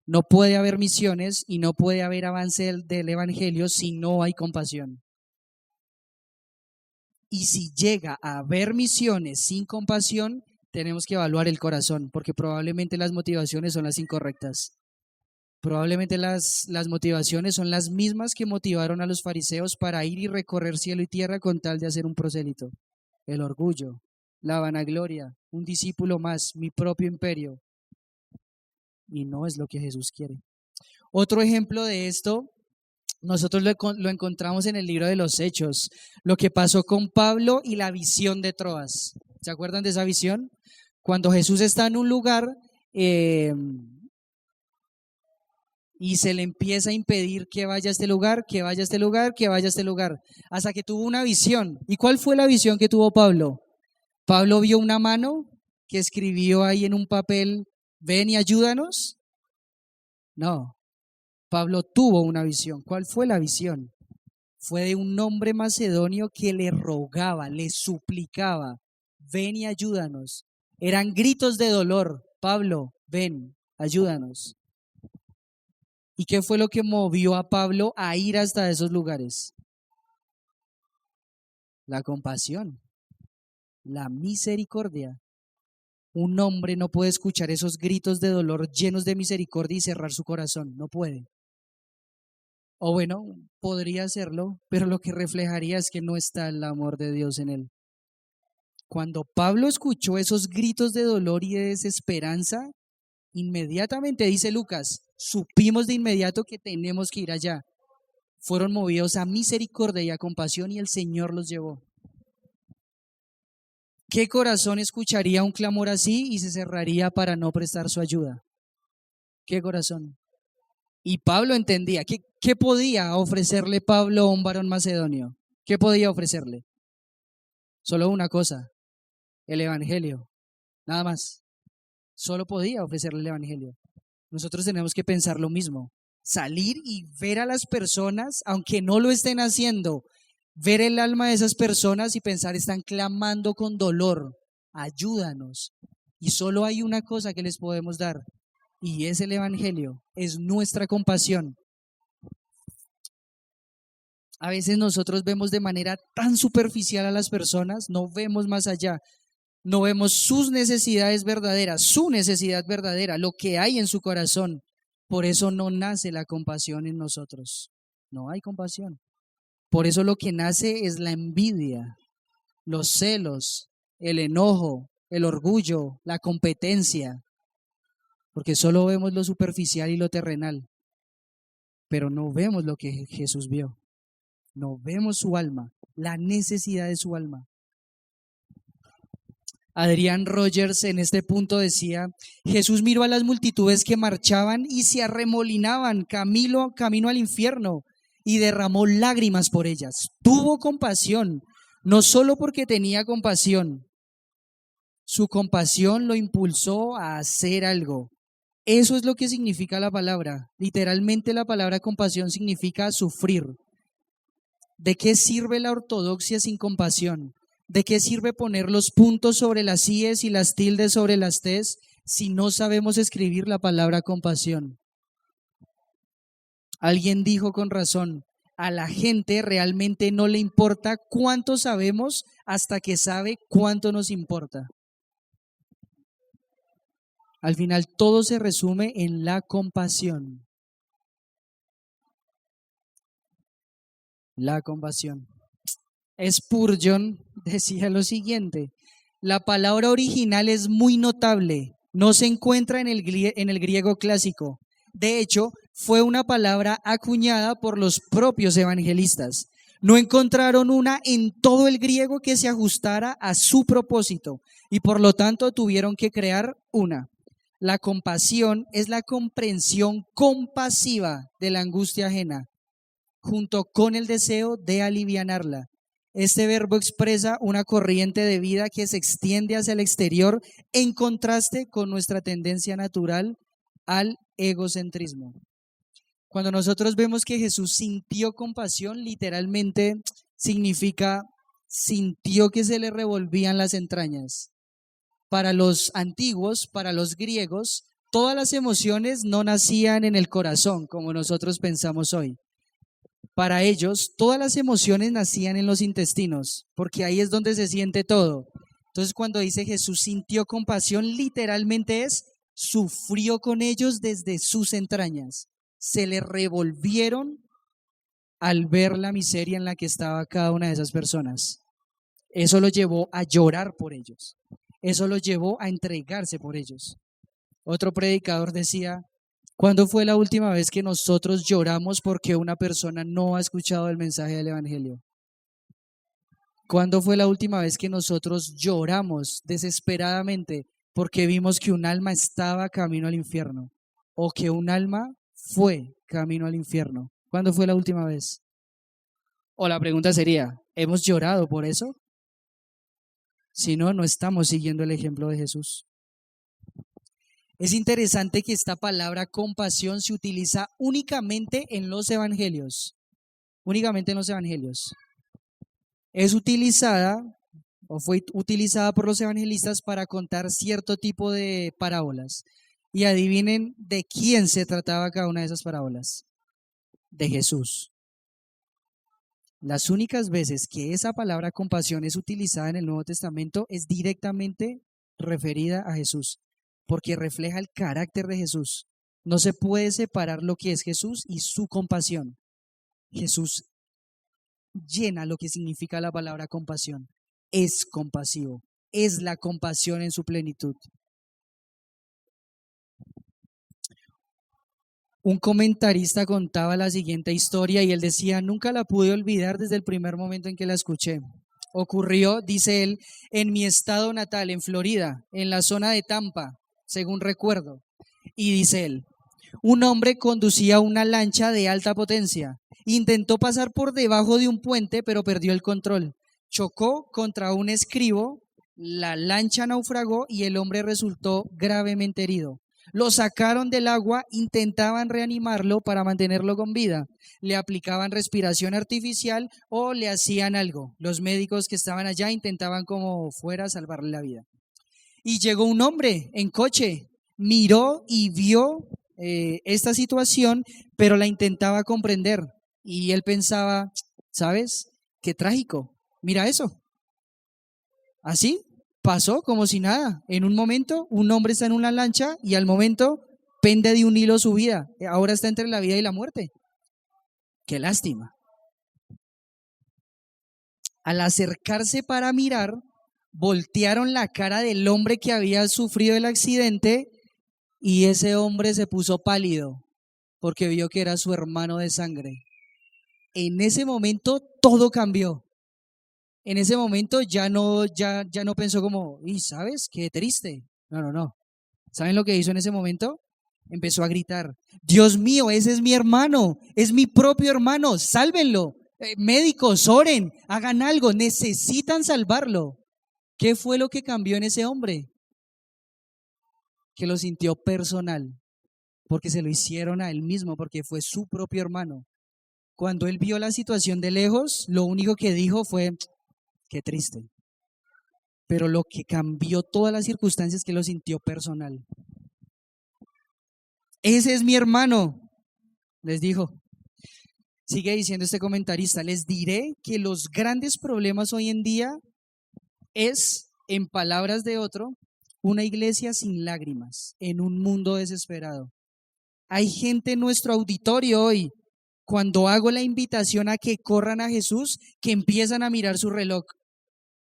No puede haber misiones y no puede haber avance del evangelio si no hay compasión. Y si llega a haber misiones sin compasión, tenemos que evaluar el corazón, porque probablemente las motivaciones son las incorrectas. Probablemente las motivaciones son las mismas que motivaron a los fariseos para ir y recorrer cielo y tierra con tal de hacer un prosélito. El orgullo, la vanagloria, un discípulo más, mi propio imperio. Y no es lo que Jesús quiere. Otro ejemplo de esto, nosotros lo encontramos en el libro de los Hechos, lo que pasó con Pablo y la visión de Troas. ¿Se acuerdan de esa visión? Cuando Jesús está en un lugar y se le empieza a impedir que vaya a este lugar, que vaya a este lugar, que vaya a este lugar, hasta que tuvo una visión. ¿Y cuál fue la visión que tuvo Pablo? Pablo vio una mano que escribió ahí en un papel, ven y ayúdanos. No, Pablo tuvo una visión. ¿Cuál fue la visión? Fue de un hombre macedonio que le rogaba, le suplicaba, ven y ayúdanos. Eran gritos de dolor, Pablo, ven, ayúdanos. ¿Y qué fue lo que movió a Pablo a ir hasta esos lugares? La compasión, la misericordia. Un hombre no puede escuchar esos gritos de dolor llenos de misericordia y cerrar su corazón, no puede. O bueno, podría hacerlo, pero lo que reflejaría es que no está el amor de Dios en él. Cuando Pablo escuchó esos gritos de dolor y de desesperanza, inmediatamente, dice Lucas, supimos de inmediato que tenemos que ir allá. Fueron movidos a misericordia y a compasión y el Señor los llevó. ¿Qué corazón escucharía un clamor así y se cerraría para no prestar su ayuda? ¿Qué corazón? Y Pablo entendía. ¿Qué podía ofrecerle Pablo a un varón macedonio? ¿Qué podía ofrecerle? Solo una cosa, el evangelio, nada más. Solo podía ofrecerle el evangelio. Nosotros tenemos que pensar lo mismo. Salir y ver a las personas, aunque no lo estén haciendo, ver el alma de esas personas y pensar, están clamando con dolor, ayúdanos. Y solo hay una cosa que les podemos dar, y es el evangelio, es nuestra compasión. A veces nosotros vemos de manera tan superficial a las personas, no vemos más allá, no vemos sus necesidades verdaderas, su necesidad verdadera, lo que hay en su corazón. Por eso no nace la compasión en nosotros, no hay compasión. Por eso lo que nace es la envidia, los celos, el enojo, el orgullo, la competencia, porque solo vemos lo superficial y lo terrenal, pero no vemos lo que Jesús vio, no vemos su alma, la necesidad de su alma. Adrián Rogers en este punto decía, Jesús miró a las multitudes que marchaban y se arremolinaban camino al infierno y derramó lágrimas por ellas. Tuvo compasión, no solo porque tenía compasión, su compasión lo impulsó a hacer algo. Eso es lo que significa la palabra. Literalmente la palabra compasión significa sufrir. ¿De qué sirve la ortodoxia sin compasión? ¿De qué sirve poner los puntos sobre las íes y las tildes sobre las tes si no sabemos escribir la palabra compasión? Alguien dijo con razón, a la gente realmente no le importa cuánto sabemos hasta que sabe cuánto nos importa. Al final todo se resume en la compasión. La compasión. Spurgeon decía lo siguiente, la palabra original es muy notable, no se encuentra en el griego clásico. De hecho, fue una palabra acuñada por los propios evangelistas. No encontraron una en todo el griego que se ajustara a su propósito y por lo tanto tuvieron que crear una. La compasión es la comprensión compasiva de la angustia ajena, junto con el deseo de alivianarla. Este verbo expresa una corriente de vida que se extiende hacia el exterior en contraste con nuestra tendencia natural al egocentrismo. Cuando nosotros vemos que Jesús sintió compasión, literalmente significa sintió que se le revolvían las entrañas. Para los antiguos, para los griegos, todas las emociones no nacían en el corazón, como nosotros pensamos hoy. Para ellos, todas las emociones nacían en los intestinos, porque ahí es donde se siente todo. Entonces, cuando dice Jesús sintió compasión, literalmente sufrió con ellos desde sus entrañas. Se le revolvieron al ver la miseria en la que estaba cada una de esas personas. Eso lo llevó a llorar por ellos. Eso lo llevó a entregarse por ellos. Otro predicador decía: ¿cuándo fue la última vez que nosotros lloramos porque una persona no ha escuchado el mensaje del Evangelio? ¿Cuándo fue la última vez que nosotros lloramos desesperadamente porque vimos que un alma estaba camino al infierno o que un alma fue camino al infierno? ¿Cuándo fue la última vez? O la pregunta sería: ¿hemos llorado por eso? Si no, no estamos siguiendo el ejemplo de Jesús. Es interesante que esta palabra compasión se utiliza únicamente en los evangelios. Únicamente en los evangelios. Es utilizada o fue utilizada por los evangelistas para contar cierto tipo de parábolas. Y adivinen de quién se trataba cada una de esas parábolas. De Jesús. Las únicas veces que esa palabra compasión es utilizada en el Nuevo Testamento es directamente referida a Jesús, porque refleja el carácter de Jesús. No se puede separar lo que es Jesús y su compasión. Jesús llena lo que significa la palabra compasión. Es compasivo, es la compasión en su plenitud. Un comentarista contaba la siguiente historia y él decía: nunca la pude olvidar desde el primer momento en que la escuché. Ocurrió, dice él, en mi estado natal, en Florida, en la zona de Tampa, según recuerdo. Y dice él: un hombre conducía una lancha de alta potencia. Intentó pasar por debajo de un puente, pero perdió el control. Chocó contra un estribo, la lancha naufragó y el hombre resultó gravemente herido. Lo sacaron del agua, intentaban reanimarlo para mantenerlo con vida. Le aplicaban respiración artificial o le hacían algo. Los médicos que estaban allá intentaban como fuera salvarle la vida. Y llegó un hombre en coche, miró y vio esta situación, pero la intentaba comprender. Y él pensaba: ¿sabes? Qué trágico. Mira eso. Así pasó como si nada. En un momento, un hombre está en una lancha y al momento pende de un hilo su vida. Ahora está entre la vida y la muerte. Qué lástima. Al acercarse para mirar, voltearon la cara del hombre que había sufrido el accidente y ese hombre se puso pálido porque vio que era su hermano de sangre. En ese momento todo cambió. En ese momento ya no pensó como: ¿y sabes? Qué triste. No. ¿Saben lo que hizo en ese momento? Empezó a gritar: Dios mío, ese es mi hermano, es mi propio hermano, sálvenlo. Médicos, oren, hagan algo, necesitan salvarlo. ¿Qué fue lo que cambió en ese hombre? Que lo sintió personal, porque se lo hicieron a él mismo, porque fue su propio hermano. Cuando él vio la situación de lejos, lo único que dijo fue: qué triste. Pero lo que cambió todas las circunstancias es que lo sintió personal. Ese es mi hermano, les dijo. Sigue diciendo este comentarista: les diré que los grandes problemas hoy en día es, en palabras de otro, una iglesia sin lágrimas, en un mundo desesperado. Hay gente en nuestro auditorio hoy, cuando hago la invitación a que corran a Jesús, que empiezan a mirar su reloj.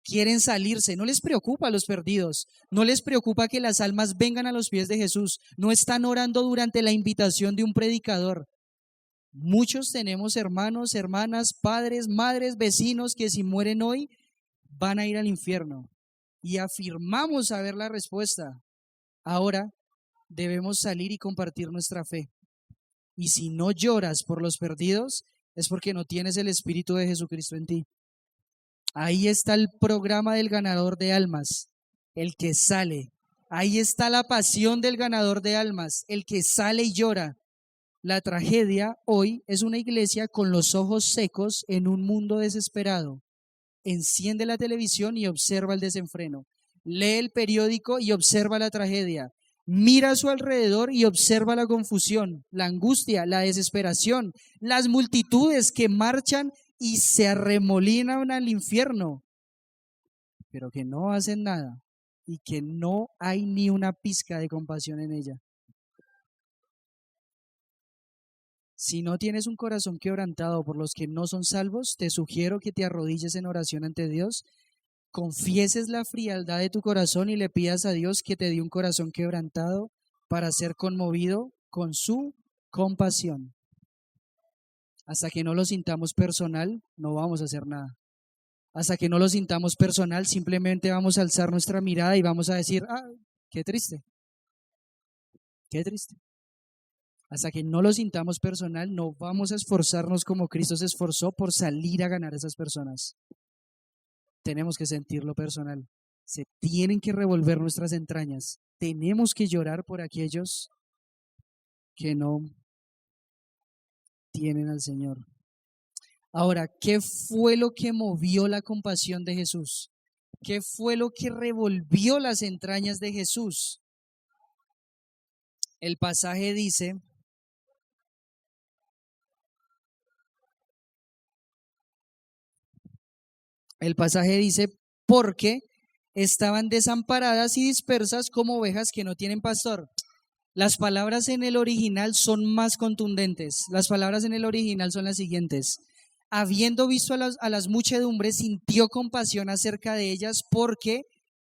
Quieren salirse, no les preocupa a los perdidos, no les preocupa que las almas vengan a los pies de Jesús, no están orando durante la invitación de un predicador. Muchos tenemos hermanos, hermanas, padres, madres, vecinos que si mueren hoy van a ir al infierno y afirmamos saber la respuesta. Ahora debemos salir y compartir nuestra fe. Y si no lloras por los perdidos, es porque no tienes el Espíritu de Jesucristo en ti. Ahí está el programa del ganador de almas, el que sale. Ahí está la pasión del ganador de almas, el que sale y llora. La tragedia hoy es una iglesia con los ojos secos en un mundo desesperado. enciende la televisión y observa el desenfreno. Lee el periódico y observa la tragedia. Mira a su alrededor y observa la confusión, la angustia, la desesperación, las multitudes que marchan y se arremolinan al infierno, pero que no hacen nada y que no hay ni una pizca de compasión en ella. Si no tienes un corazón quebrantado por los que no son salvos, te sugiero que te arrodilles en oración ante Dios, confieses la frialdad de tu corazón y le pidas a Dios que te dé un corazón quebrantado para ser conmovido con su compasión. Hasta que no lo sintamos personal, no vamos a hacer nada. Hasta que no lo sintamos personal, simplemente vamos a alzar nuestra mirada y vamos a decir, qué triste, qué triste. Hasta que no lo sintamos personal, no vamos a esforzarnos como Cristo se esforzó por salir a ganar a esas personas. Tenemos que sentirlo personal. Se tienen que revolver nuestras entrañas. Tenemos que llorar por aquellos que no tienen al Señor. Ahora, ¿qué fue lo que movió la compasión de Jesús? ¿Qué fue lo que revolvió las entrañas de Jesús? El pasaje dice, porque estaban desamparadas y dispersas como ovejas que no tienen pastor. Las palabras en el original son más contundentes. Las palabras en el original son las siguientes. Habiendo visto a las muchedumbres, sintió compasión acerca de ellas porque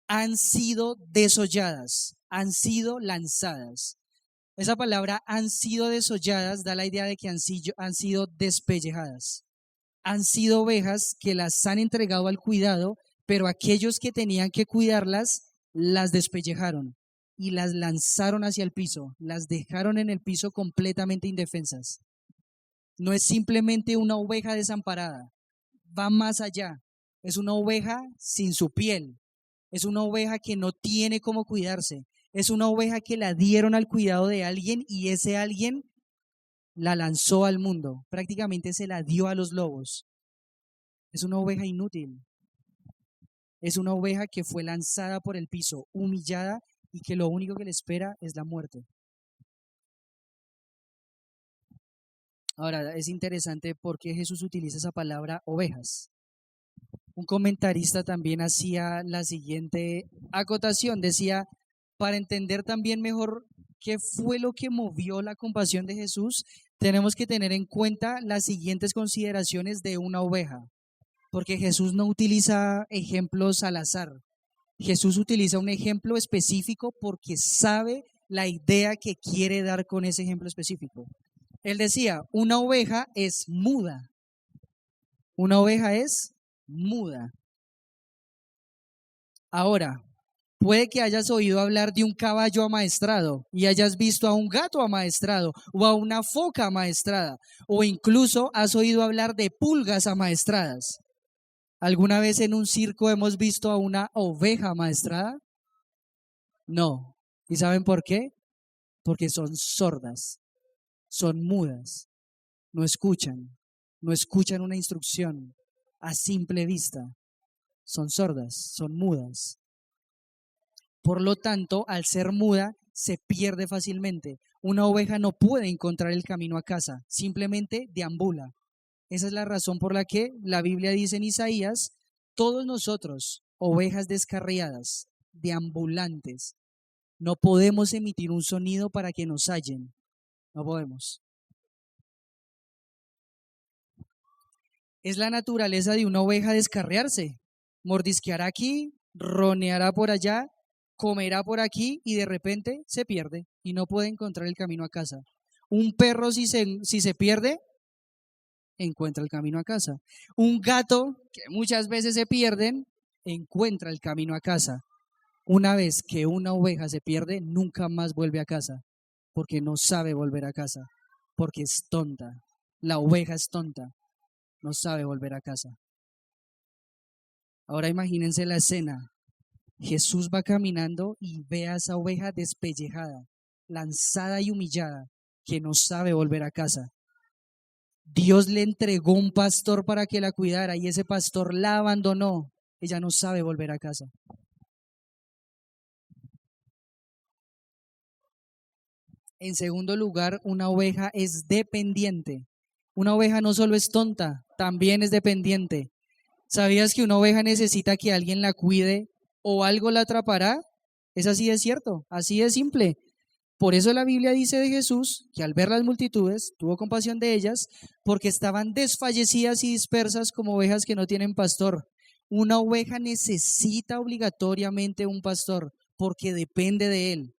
han sido desolladas, han sido lanzadas. Esa palabra han sido desolladas da la idea de que han sido despellejadas. Han sido ovejas que las han entregado al cuidado, pero aquellos que tenían que cuidarlas las despellejaron y las lanzaron hacia el piso, las dejaron en el piso completamente indefensas. No es simplemente una oveja desamparada, va más allá. Es una oveja sin su piel, es una oveja que no tiene cómo cuidarse, es una oveja que la dieron al cuidado de alguien y ese alguien la lanzó al mundo, prácticamente se la dio a los lobos. Es una oveja inútil, es una oveja que fue lanzada por el piso, humillada y que lo único que le espera es la muerte. Ahora, es interesante por qué Jesús utiliza esa palabra ovejas. Un comentarista también hacía la siguiente acotación, decía, para entender también mejor qué fue lo que movió la compasión de Jesús, tenemos que tener en cuenta las siguientes consideraciones de una oveja, porque Jesús no utiliza ejemplos al azar. Jesús utiliza un ejemplo específico porque sabe la idea que quiere dar con ese ejemplo específico. Él decía, una oveja es muda. Una oveja es muda. Ahora, puede que hayas oído hablar de un caballo amaestrado y hayas visto a un gato amaestrado o a una foca amaestrada o incluso has oído hablar de pulgas amaestradas. ¿Alguna vez en un circo hemos visto a una oveja amaestrada? No. ¿Y saben por qué? Porque son sordas, son mudas, no escuchan una instrucción a simple vista. Son sordas, son mudas. Por lo tanto, al ser muda, se pierde fácilmente. Una oveja no puede encontrar el camino a casa, simplemente deambula. Esa es la razón por la que la Biblia dice en Isaías, todos nosotros, ovejas descarriadas, deambulantes, no podemos emitir un sonido para que nos hallen. No podemos. Es la naturaleza de una oveja descarriarse. Mordisqueará aquí, roneará por allá, comerá por aquí y de repente se pierde y no puede encontrar el camino a casa. Un perro si se pierde, encuentra el camino a casa. Un gato, que muchas veces se pierden, encuentra el camino a casa. Una vez que una oveja se pierde, nunca más vuelve a casa, porque no sabe volver a casa, porque es tonta. La oveja es tonta, no sabe volver a casa. Ahora imagínense la escena. Jesús va caminando y ve a esa oveja despellejada, lanzada y humillada, que no sabe volver a casa. Dios le entregó un pastor para que la cuidara y ese pastor la abandonó. Ella no sabe volver a casa. En segundo lugar, una oveja es dependiente. Una oveja no solo es tonta, también es dependiente. ¿Sabías que una oveja necesita que alguien la cuide o algo la atrapará? Es así de cierto, así de simple. Por eso la Biblia dice de Jesús que al ver las multitudes tuvo compasión de ellas porque estaban desfallecidas y dispersas como ovejas que no tienen pastor. Una oveja necesita obligatoriamente un pastor porque depende de él.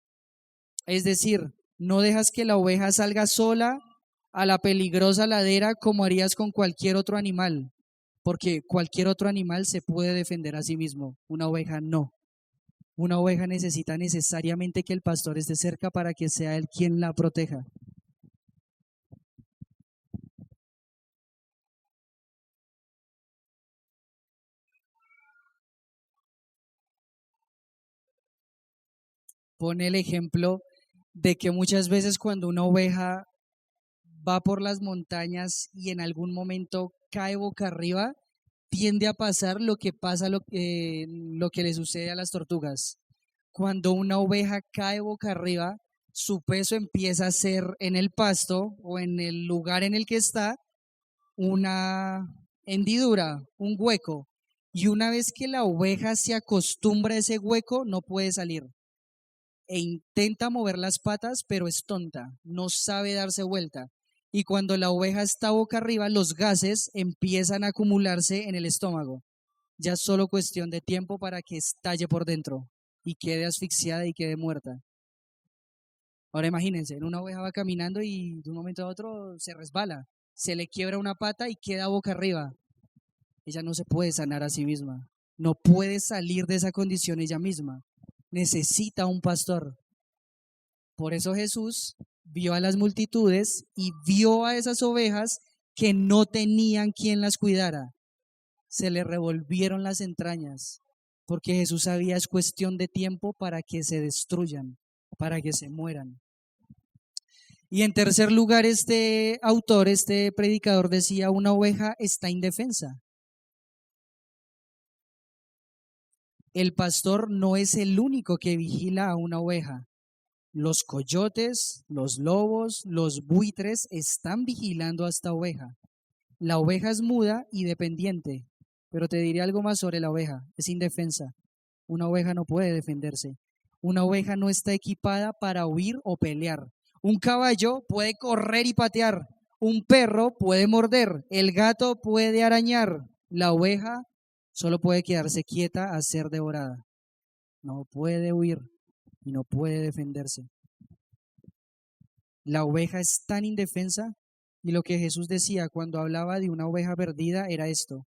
Es decir, no dejas que la oveja salga sola a la peligrosa ladera como harías con cualquier otro animal, porque cualquier otro animal se puede defender a sí mismo, una oveja no. Una oveja necesita necesariamente que el pastor esté cerca para que sea él quien la proteja. Pone el ejemplo de que muchas veces cuando una oveja va por las montañas y en algún momento cae boca arriba, tiende a pasar lo que pasa, lo que le sucede a las tortugas. Cuando una oveja cae boca arriba, su peso empieza a ser en el pasto o en el lugar en el que está una hendidura, un hueco. Y una vez que la oveja se acostumbra a ese hueco, no puede salir. E intenta mover las patas, pero es tonta, no sabe darse vuelta. Y cuando la oveja está boca arriba, los gases empiezan a acumularse en el estómago. Ya es solo cuestión de tiempo para que estalle por dentro y quede asfixiada y quede muerta. Ahora imagínense, una oveja va caminando y de un momento a otro se resbala, se le quiebra una pata y queda boca arriba. Ella no se puede sanar a sí misma, no puede salir de esa condición ella misma. Necesita un pastor. Por eso Jesús vio a las multitudes y vio a esas ovejas que no tenían quien las cuidara. Se le revolvieron las entrañas, porque Jesús sabía es cuestión de tiempo para que se destruyan, para que se mueran. Y en tercer lugar, este autor, este predicador decía, una oveja está indefensa. El pastor no es el único que vigila a una oveja. Los coyotes, los lobos, los buitres están vigilando a esta oveja. La oveja es muda y dependiente, pero te diré algo más sobre la oveja, es indefensa. Una oveja no puede defenderse. Una oveja no está equipada para huir o pelear. Un caballo puede correr y patear. Un perro puede morder. El gato puede arañar. La oveja solo puede quedarse quieta a ser devorada. No puede huir y no puede defenderse. La oveja es tan indefensa y lo que Jesús decía cuando hablaba de una oveja perdida era esto: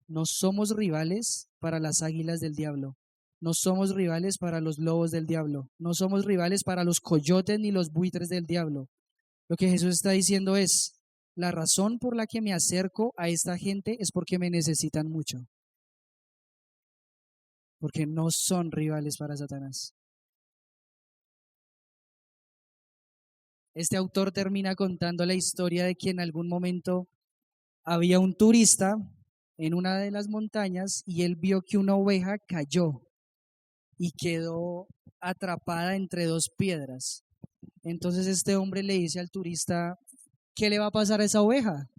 no somos rivales para las águilas del diablo, no somos rivales para los lobos del diablo, no somos rivales para los coyotes ni los buitres del diablo. Lo que Jesús está diciendo es, la razón por la que me acerco a esta gente es porque me necesitan mucho, porque no son rivales para Satanás. Este autor termina contando la historia de que en algún momento había un turista en una de las montañas y él vio que una oveja cayó y quedó atrapada entre dos piedras. Entonces este hombre le dice al turista, ¿qué le va a pasar a esa oveja?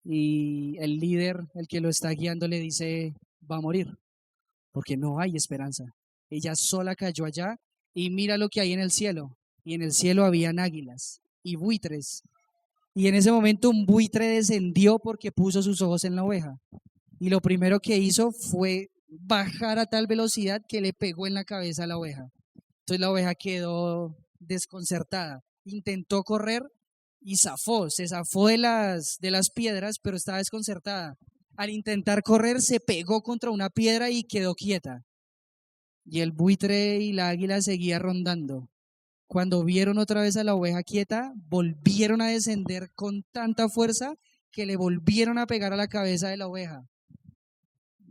Y el líder, el que lo está guiando, le dice, va a morir, porque no hay esperanza. Ella sola cayó allá y mira lo que hay en el cielo. Y en el cielo habían águilas y buitres. Y en ese momento un buitre descendió porque puso sus ojos en la oveja. Y lo primero que hizo fue bajar a tal velocidad que le pegó en la cabeza a la oveja. Entonces la oveja quedó desconcertada. Intentó correr y se zafó de las piedras, pero estaba desconcertada. Al intentar correr se pegó contra una piedra y quedó quieta. Y el buitre y la águila seguían rondando. Cuando vieron otra vez a la oveja quieta, volvieron a descender con tanta fuerza que le volvieron a pegar a la cabeza de la oveja.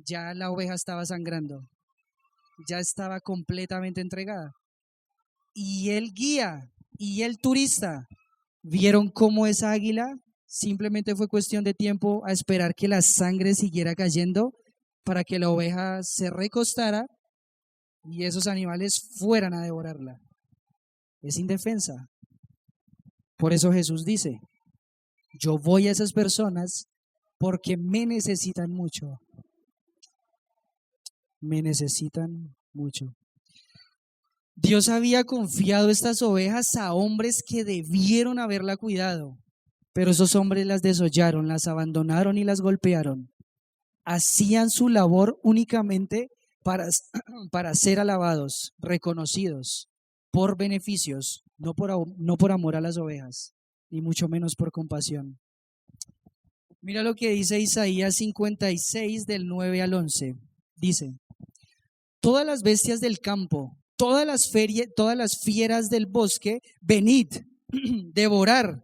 Ya la oveja estaba sangrando, ya estaba completamente entregada. Y el guía y el turista vieron cómo esa águila simplemente fue cuestión de tiempo a esperar que la sangre siguiera cayendo para que la oveja se recostara y esos animales fueran a devorarla. Es indefensa. Por eso Jesús dice, yo voy a esas personas porque me necesitan mucho. Me necesitan mucho. Dios había confiado estas ovejas a hombres que debieron haberla cuidado, pero esos hombres las desollaron, las abandonaron y las golpearon. Hacían su labor únicamente para ser alabados, reconocidos, por beneficios, no por amor a las ovejas, ni mucho menos por compasión. Mira lo que dice Isaías 56 del 9 al 11. Dice, todas las bestias del campo, todas las fieras del bosque, venid, devorar.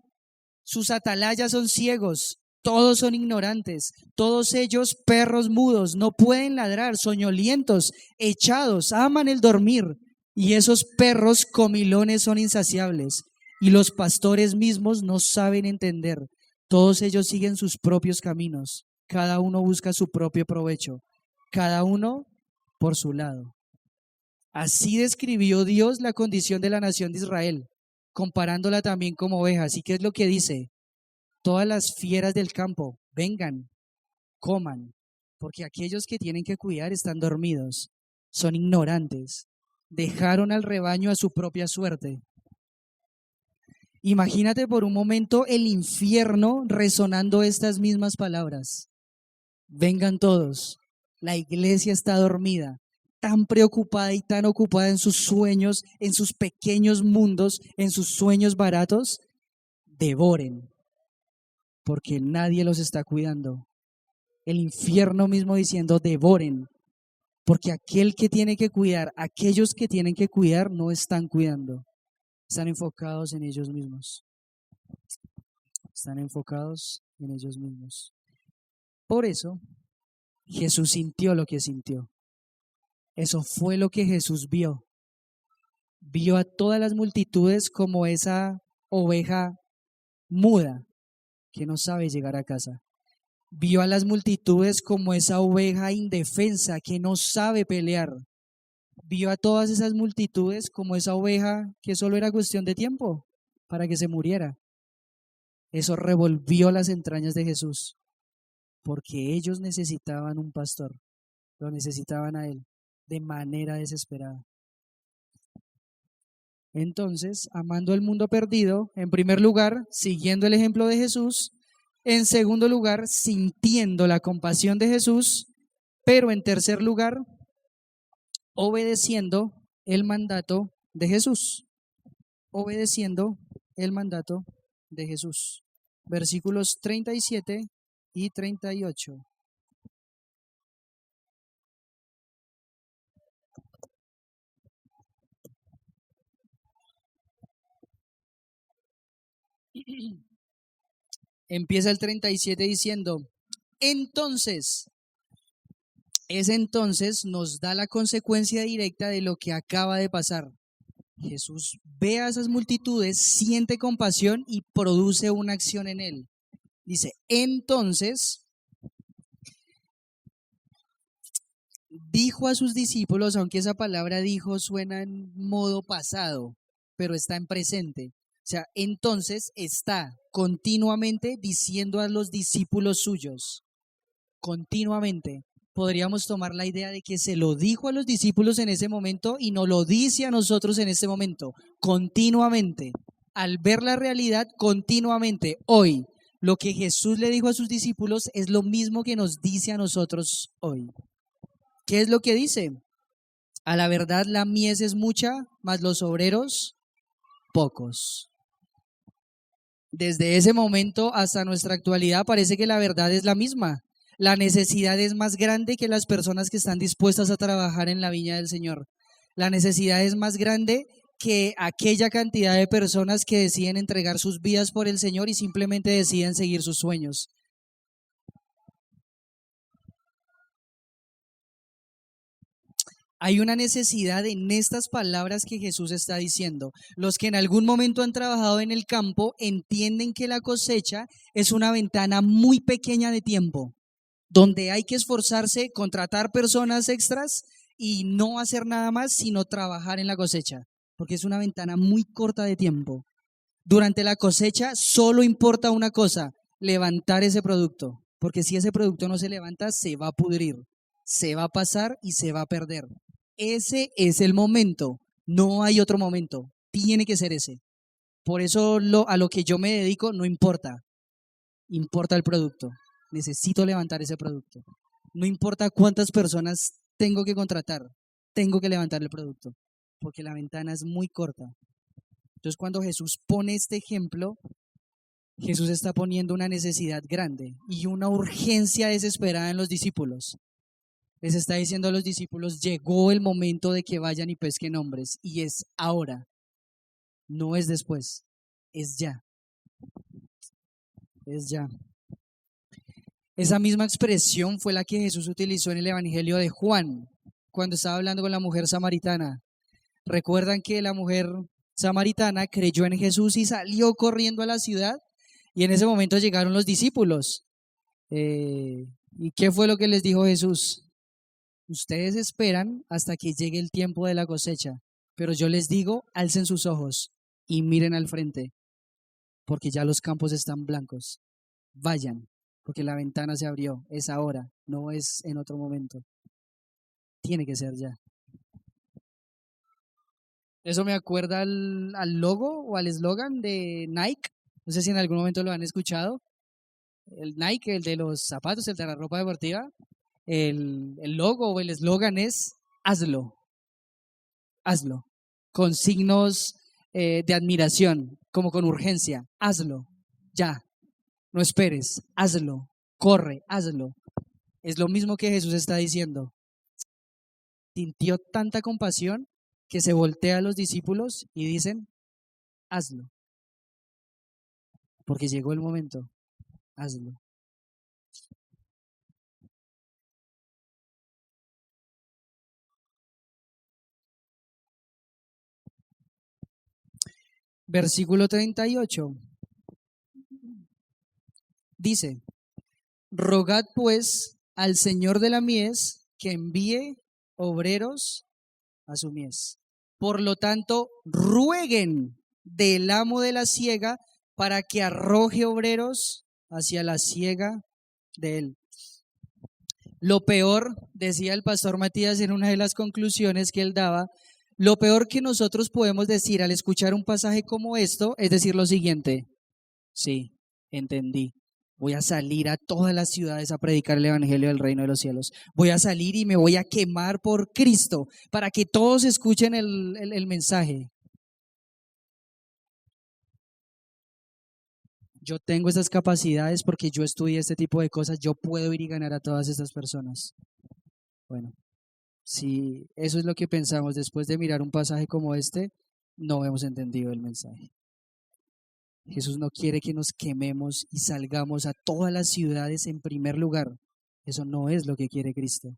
Sus atalayas son ciegos, todos son ignorantes, todos ellos perros mudos, no pueden ladrar, soñolientos, echados, aman el dormir. Y esos perros comilones son insaciables, y los pastores mismos no saben entender. Todos ellos siguen sus propios caminos, cada uno busca su propio provecho, cada uno por su lado. Así describió Dios la condición de la nación de Israel, comparándola también como ovejas. ¿Y qué es lo que dice? Todas las fieras del campo, vengan, coman, porque aquellos que tienen que cuidar están dormidos, son ignorantes, dejaron al rebaño a su propia suerte. Imagínate por un momento el infierno resonando estas mismas palabras. Vengan todos, la iglesia está dormida, tan preocupada y tan ocupada en sus sueños, en sus pequeños mundos, en sus sueños baratos, devoren, porque nadie los está cuidando. El infierno mismo diciendo, devoren, porque aquel que tiene que cuidar, aquellos que tienen que cuidar no están cuidando, están enfocados en ellos mismos. Están enfocados en ellos mismos. Por eso, Jesús sintió lo que sintió. Eso fue lo que Jesús vio. Vio a todas las multitudes como esa oveja muda que no sabe llegar a casa. Vio a las multitudes como esa oveja indefensa que no sabe pelear. Vio a todas esas multitudes como esa oveja que solo era cuestión de tiempo para que se muriera. Eso revolvió las entrañas de Jesús, porque ellos necesitaban un pastor, lo necesitaban a él de manera desesperada. Entonces, amando el mundo perdido, en primer lugar, siguiendo el ejemplo de Jesús, en segundo lugar, sintiendo la compasión de Jesús, pero en tercer lugar, obedeciendo el mandato de Jesús. Obedeciendo el mandato de Jesús. Versículos 37 y 38. Empieza el 37 diciendo, entonces, ese entonces nos da la consecuencia directa de lo que acaba de pasar. Jesús ve a esas multitudes, siente compasión y produce una acción en él. Dice, entonces, dijo a sus discípulos, aunque esa palabra dijo suena en modo pasado, pero está en presente. O sea, entonces está continuamente diciendo a los discípulos suyos, continuamente. Podríamos tomar la idea de que se lo dijo a los discípulos en ese momento y nos lo dice a nosotros en este momento, continuamente. Al ver la realidad, continuamente. Hoy, lo que Jesús le dijo a sus discípulos es lo mismo que nos dice a nosotros hoy. ¿Qué es lo que dice? A la verdad la mies es mucha, mas los obreros pocos. Desde ese momento hasta nuestra actualidad parece que la verdad es la misma. La necesidad es más grande que las personas que están dispuestas a trabajar en la viña del Señor. La necesidad es más grande que aquella cantidad de personas que deciden entregar sus vidas por el Señor y simplemente deciden seguir sus sueños. Hay una necesidad en estas palabras que Jesús está diciendo. Los que en algún momento han trabajado en el campo entienden que la cosecha es una ventana muy pequeña de tiempo, donde hay que esforzarse, contratar personas extras y no hacer nada más, sino trabajar en la cosecha, porque es una ventana muy corta de tiempo. Durante la cosecha solo importa una cosa: levantar ese producto, porque si ese producto no se levanta, se va a pudrir, se va a pasar y se va a perder. Ese es el momento, no hay otro momento, tiene que ser ese. Por eso a lo que yo me dedico no importa, importa el producto. Necesito levantar ese producto. No importa cuántas personas tengo que contratar, tengo que levantar el producto, porque la ventana es muy corta. Entonces, cuando Jesús pone este ejemplo, Jesús está poniendo una necesidad grande y una urgencia desesperada en los discípulos. Les está diciendo a los discípulos: llegó el momento de que vayan y pesquen hombres, y es ahora, no es después, es ya, es ya. Esa misma expresión fue la que Jesús utilizó en el Evangelio de Juan, cuando estaba hablando con la mujer samaritana. Recuerdan que la mujer samaritana creyó en Jesús y salió corriendo a la ciudad, y en ese momento llegaron los discípulos. ¿Y qué fue lo que les dijo Jesús? Ustedes esperan hasta que llegue el tiempo de la cosecha, pero yo les digo: alcen sus ojos y miren al frente, porque ya los campos están blancos. Vayan, porque la ventana se abrió, es ahora, no es en otro momento. Tiene que ser ya. Eso me acuerda al logo o al eslogan de Nike. No sé si en algún momento lo han escuchado. El Nike, el de los zapatos, el de la ropa deportiva. El logo o el eslogan es: hazlo, hazlo, con signos de admiración, como con urgencia. Hazlo, ya, no esperes, hazlo, corre, hazlo. Es lo mismo que Jesús está diciendo. Sintió tanta compasión que se voltea a los discípulos y dicen: hazlo, porque llegó el momento, hazlo. Versículo 38 dice: rogad pues al Señor de la mies que envíe obreros a su mies. Por lo tanto, rueguen del amo de la siega para que arroje obreros hacia la siega de él. Lo peor, decía el pastor Matías en una de las conclusiones que él daba, lo peor que nosotros podemos decir al escuchar un pasaje como esto es decir lo siguiente: sí, entendí. Voy a salir a todas las ciudades a predicar el evangelio del reino de los cielos. Voy a salir y me voy a quemar por Cristo para que todos escuchen el mensaje. Yo tengo esas capacidades porque yo estudié este tipo de cosas. Yo puedo ir y ganar a todas estas personas. Bueno, si eso es lo que pensamos después de mirar un pasaje como este, no hemos entendido el mensaje. Jesús no quiere que nos quememos y salgamos a todas las ciudades en primer lugar. Eso no es lo que quiere Cristo.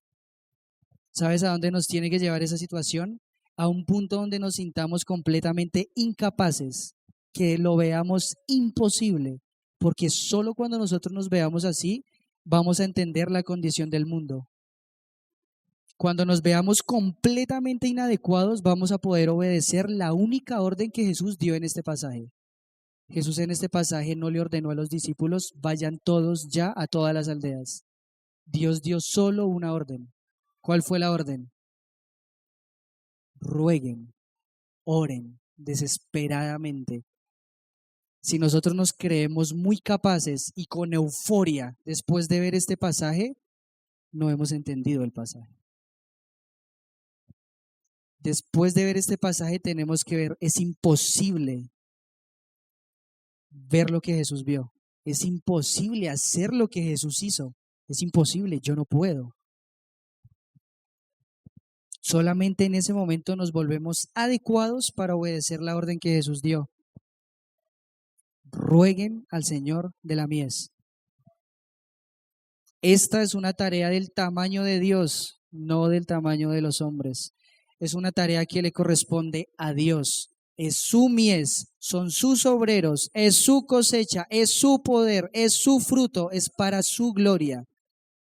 ¿Sabes a dónde nos tiene que llevar esa situación? A un punto donde nos sintamos completamente incapaces, que lo veamos imposible, porque solo cuando nosotros nos veamos así, vamos a entender la condición del mundo. Cuando nos veamos completamente inadecuados, vamos a poder obedecer la única orden que Jesús dio en este pasaje. Jesús en este pasaje no le ordenó a los discípulos: vayan todos ya a todas las aldeas. Dios dio solo una orden. ¿Cuál fue la orden? Rueguen, oren desesperadamente. Si nosotros nos creemos muy capaces y con euforia después de ver este pasaje, no hemos entendido el pasaje. Después de ver este pasaje tenemos que ver: es imposible ver lo que Jesús vio. Es imposible hacer lo que Jesús hizo. Es imposible, yo no puedo. Solamente en ese momento nos volvemos adecuados para obedecer la orden que Jesús dio. Rueguen al Señor de la mies. Esta es una tarea del tamaño de Dios. no del tamaño de los hombres. Es una tarea que le corresponde a Dios. Es su mies, son sus obreros, es su cosecha, es su poder, es su fruto, es para su gloria.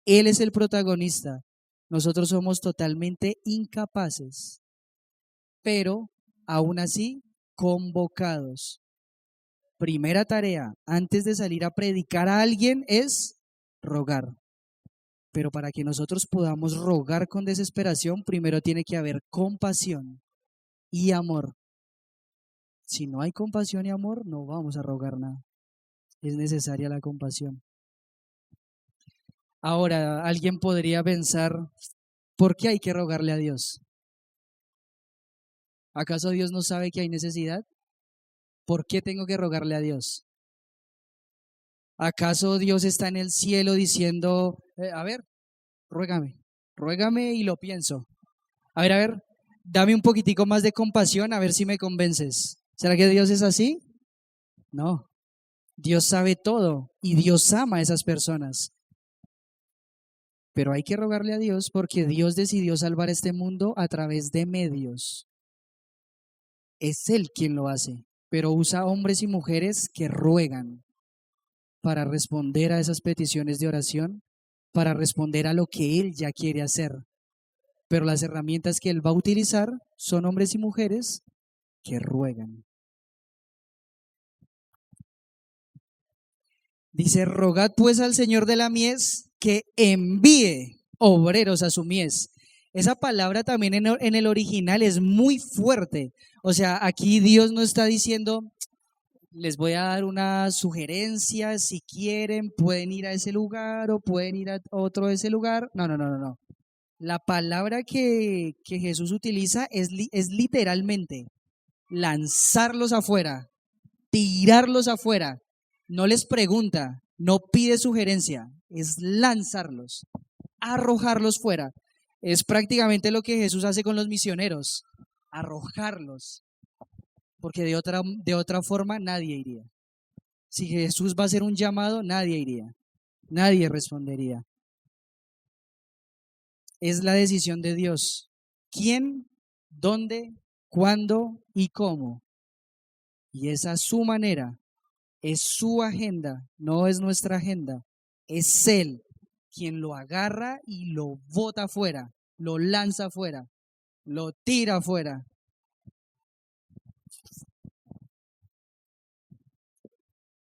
Él es el protagonista. Nosotros somos totalmente incapaces, pero aún así convocados. Primera tarea antes de salir a predicar a alguien es rogar. Pero para que nosotros podamos rogar con desesperación, primero tiene que haber compasión y amor. Si no hay compasión y amor, no vamos a rogar nada. Es necesaria la compasión. Ahora, alguien podría pensar, ¿por qué hay que rogarle a Dios? ¿Acaso Dios no sabe que hay necesidad? ¿Por qué tengo que rogarle a Dios? ¿Acaso Dios está en el cielo diciendo, a ver, ruégame y lo pienso? A ver, dame un poquitico más de compasión a ver si me convences. ¿Será que Dios es así? No, Dios sabe todo y Dios ama a esas personas. Pero hay que rogarle a Dios porque Dios decidió salvar este mundo a través de medios. Es Él quien lo hace, pero usa hombres y mujeres que ruegan para responder a esas peticiones de oración, para responder a lo que Él ya quiere hacer. Pero las herramientas que Él va a utilizar son hombres y mujeres que ruegan. Dice, rogad pues al Señor de la mies que envíe obreros a su mies. Esa palabra también en el original es muy fuerte. O sea, aquí Dios no está diciendo, les voy a dar una sugerencia, si quieren pueden ir a ese lugar o pueden ir a otro de ese lugar. No. La palabra que Jesús utiliza es literalmente lanzarlos afuera, tirarlos afuera. No les pregunta, no pide sugerencia, es lanzarlos, arrojarlos fuera. Es prácticamente lo que Jesús hace con los misioneros, arrojarlos, porque de otra forma nadie iría. Si Jesús va a hacer un llamado, nadie iría, nadie respondería. Es la decisión de Dios. ¿Quién, dónde, cuándo y cómo? Y esa es su manera. Es su agenda, no es nuestra agenda. Es Él quien lo agarra y lo bota afuera, lo lanza afuera, lo tira afuera.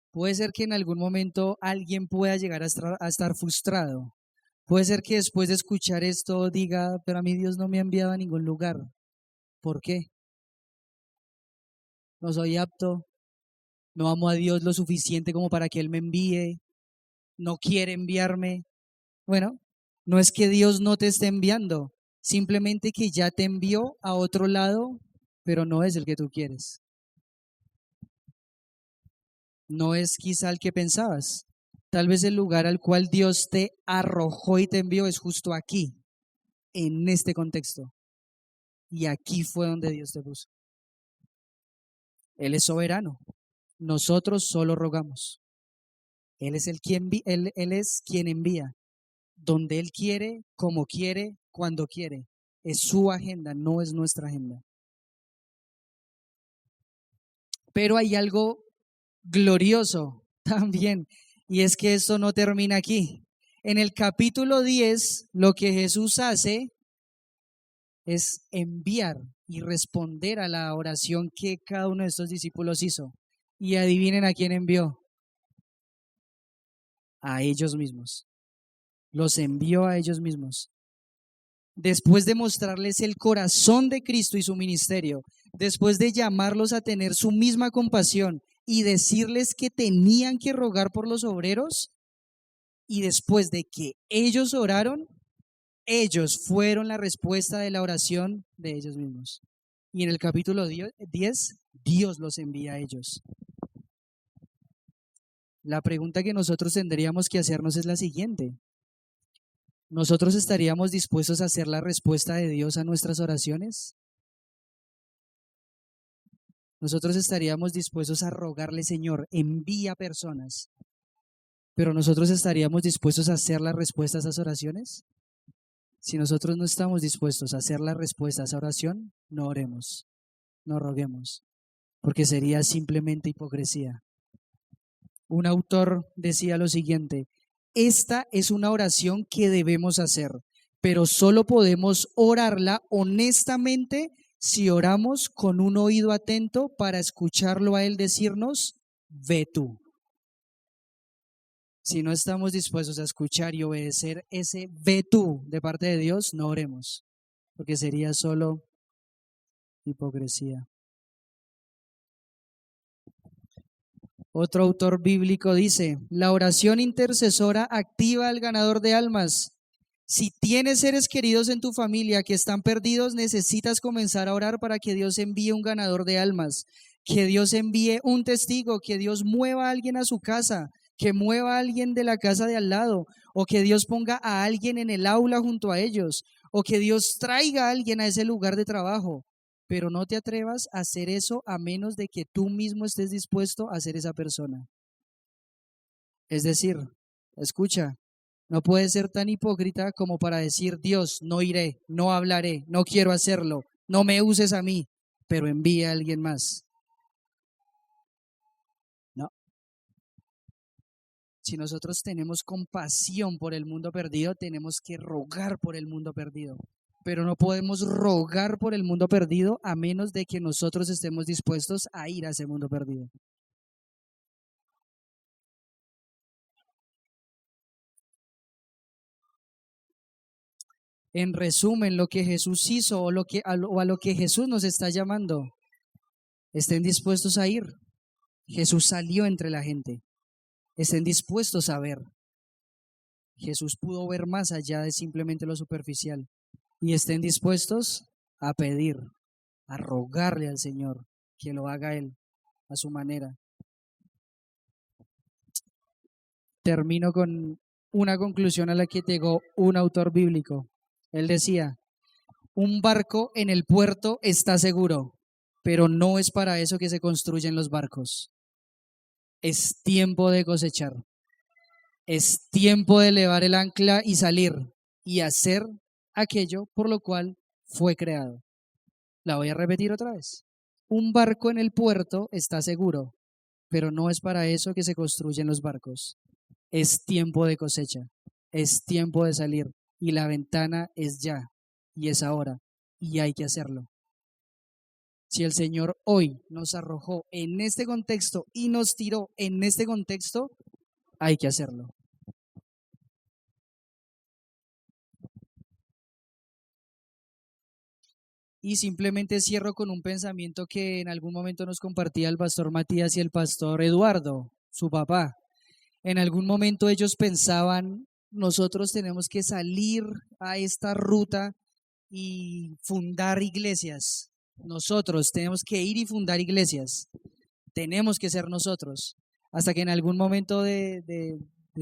Puede ser que en algún momento alguien pueda llegar a estar frustrado. Puede ser que después de escuchar esto diga, pero a mí Dios no me ha enviado a ningún lugar. ¿Por qué? No soy apto, no amo a Dios lo suficiente como para que Él me envíe, no quiere enviarme. Bueno, no es que Dios no te esté enviando, simplemente que ya te envió a otro lado, pero no es el que tú quieres. No es quizá el que pensabas. Tal vez el lugar al cual Dios te arrojó y te envió es justo aquí, en este contexto. Y aquí fue donde Dios te puso. Él es soberano. Nosotros solo rogamos. Él es Él es quien envía. Donde Él quiere, como quiere, cuando quiere. Es su agenda, no es nuestra agenda. Pero hay algo glorioso también, y es que esto no termina aquí. En el capítulo 10, lo que Jesús hace es enviar y responder a la oración que cada uno de estos discípulos hizo. Y adivinen a quién envió. A ellos mismos. Los envió a ellos mismos. Después de mostrarles el corazón de Cristo y su ministerio, después de llamarlos a tener su misma compasión y decirles que tenían que rogar por los obreros, y después de que ellos oraron, ellos fueron la respuesta de la oración de ellos mismos. Y en el capítulo 10, Dios los envía a ellos. La pregunta que nosotros tendríamos que hacernos es la siguiente. ¿Nosotros estaríamos dispuestos a hacer la respuesta de Dios a nuestras oraciones? Nosotros estaríamos dispuestos a rogarle, Señor, envía personas. Pero nosotros estaríamos dispuestos a hacer la respuesta a esas oraciones. Si nosotros no estamos dispuestos a hacer la respuesta a esa oración, no oremos, no roguemos, porque sería simplemente hipocresía. Un autor decía lo siguiente: esta es una oración que debemos hacer, pero solo podemos orarla honestamente si oramos con un oído atento para escucharlo a Él decirnos, ve tú. Si no estamos dispuestos a escuchar y obedecer ese ve tú de parte de Dios, no oremos, porque sería solo hipocresía. Otro autor bíblico dice, la oración intercesora activa al ganador de almas. Si tienes seres queridos en tu familia que están perdidos, necesitas comenzar a orar para que Dios envíe un ganador de almas, que Dios envíe un testigo, que Dios mueva a alguien a su casa, que mueva a alguien de la casa de al lado, o que Dios ponga a alguien en el aula junto a ellos, o que Dios traiga a alguien a ese lugar de trabajo. Pero no te atrevas a hacer eso a menos de que tú mismo estés dispuesto a ser esa persona. Es decir, escucha, no puedes ser tan hipócrita como para decir, Dios, no iré, no hablaré, no quiero hacerlo, no me uses a mí, pero envía a alguien más. No. Si nosotros tenemos compasión por el mundo perdido, tenemos que rogar por el mundo perdido. Pero no podemos rogar por el mundo perdido a menos de que nosotros estemos dispuestos a ir a ese mundo perdido. En resumen, lo que Jesús hizo o a lo que Jesús nos está llamando, estén dispuestos a ir. Jesús salió entre la gente. Estén dispuestos a ver. Jesús pudo ver más allá de simplemente lo superficial. Y estén dispuestos a pedir, a rogarle al Señor que lo haga Él a su manera. Termino con una conclusión a la que llegó un autor bíblico. Él decía, un barco en el puerto está seguro, pero no es para eso que se construyen los barcos. Es tiempo de cosechar. Es tiempo de elevar el ancla y salir y hacer aquello por lo cual fue creado. La voy a repetir otra vez. Un barco en el puerto está seguro, pero no es para eso que se construyen los barcos. Es tiempo de cosecha, es tiempo de salir y la ventana es ya y es ahora y hay que hacerlo. Si el Señor hoy nos arrojó en este contexto y nos tiró en este contexto, hay que hacerlo. Y simplemente cierro con un pensamiento que en algún momento nos compartía el pastor Matías y el pastor Eduardo, su papá. En algún momento ellos pensaban, nosotros tenemos que salir a esta ruta y fundar iglesias. Nosotros tenemos que ir y fundar iglesias. Tenemos que ser nosotros. Hasta que en algún momento de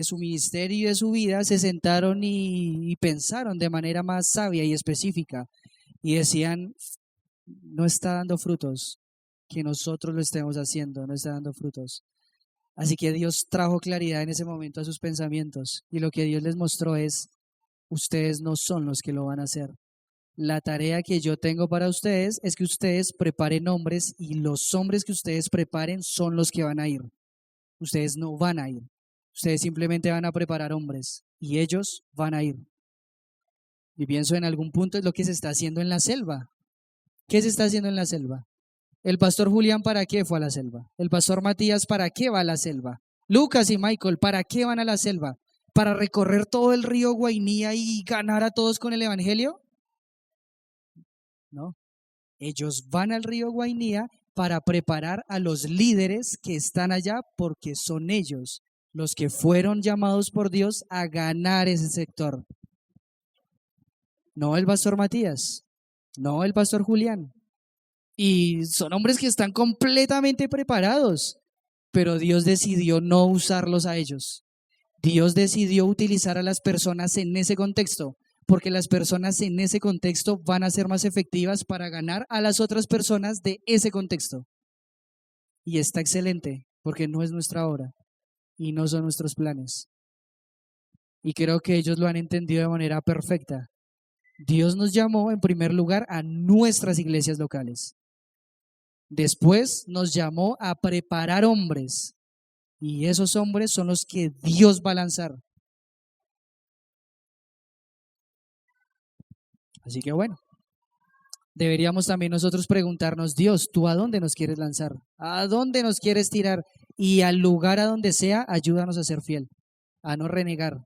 su ministerio y de su vida se sentaron y pensaron de manera más sabia y específica. Y decían, no está dando frutos, que nosotros lo estemos haciendo, no está dando frutos. Así que Dios trajo claridad en ese momento a sus pensamientos y lo que Dios les mostró es, ustedes no son los que lo van a hacer. La tarea que yo tengo para ustedes es que ustedes preparen hombres y los hombres que ustedes preparen son los que van a ir. Ustedes no van a ir. Ustedes simplemente van a preparar hombres y ellos van a ir. Y pienso en algún punto es lo que se está haciendo en la selva. ¿Qué se está haciendo en la selva? El pastor Julián, ¿para qué fue a la selva? El pastor Matías, ¿para qué va a la selva? Lucas y Michael, ¿para qué van a la selva? ¿Para recorrer todo el río Guainía y ganar a todos con el evangelio? No. Ellos van al río Guainía para preparar a los líderes que están allá porque son ellos los que fueron llamados por Dios a ganar ese sector. No el pastor Matías, no el pastor Julián. Y son hombres que están completamente preparados, pero Dios decidió no usarlos a ellos. Dios decidió utilizar a las personas en ese contexto, porque las personas en ese contexto van a ser más efectivas para ganar a las otras personas de ese contexto. Y está excelente, porque no es nuestra obra y no son nuestros planes. Y creo que ellos lo han entendido de manera perfecta. Dios nos llamó en primer lugar a nuestras iglesias locales. Después nos llamó a preparar hombres. Y esos hombres son los que Dios va a lanzar. Así que bueno, deberíamos también nosotros preguntarnos, Dios, ¿tú a dónde nos quieres lanzar? ¿A dónde nos quieres tirar? Y al lugar a donde sea, ayúdanos a ser fiel, a no renegar,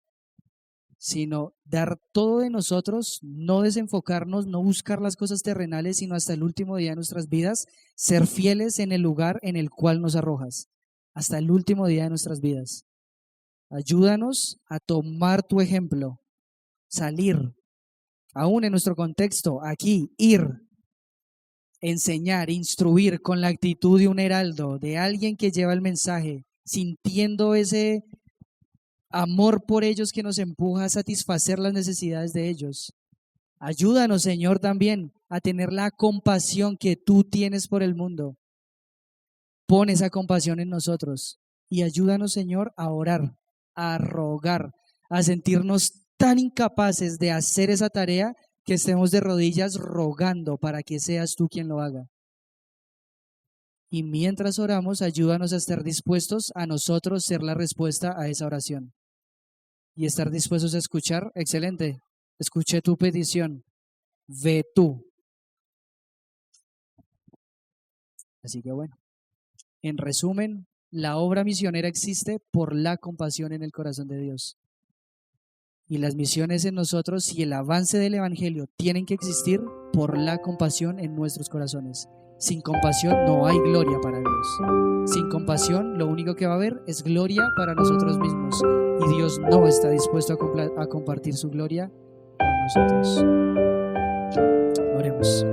sino dar todo de nosotros, no desenfocarnos, no buscar las cosas terrenales, sino hasta el último día de nuestras vidas, ser fieles en el lugar en el cual nos arrojas, hasta el último día de nuestras vidas. Ayúdanos a tomar tu ejemplo, salir, aún en nuestro contexto, aquí, ir, enseñar, instruir con la actitud de un heraldo, de alguien que lleva el mensaje, sintiendo ese amor por ellos que nos empuja a satisfacer las necesidades de ellos. Ayúdanos, Señor, también a tener la compasión que tú tienes por el mundo. Pon esa compasión en nosotros y ayúdanos, Señor, a orar, a rogar, a sentirnos tan incapaces de hacer esa tarea que estemos de rodillas rogando para que seas tú quien lo haga. Y mientras oramos, ayúdanos a estar dispuestos a nosotros ser la respuesta a esa oración. Y estar dispuestos a escuchar, excelente, escuché tu petición, ve tú. Así que bueno, en resumen, la obra misionera existe por la compasión en el corazón de Dios. Y las misiones en nosotros y el avance del evangelio tienen que existir por la compasión en nuestros corazones. Sin compasión no hay gloria para Dios. Sin compasión lo único que va a haber es gloria para nosotros mismos. Y Dios no está dispuesto a compartir su gloria con nosotros. Oremos.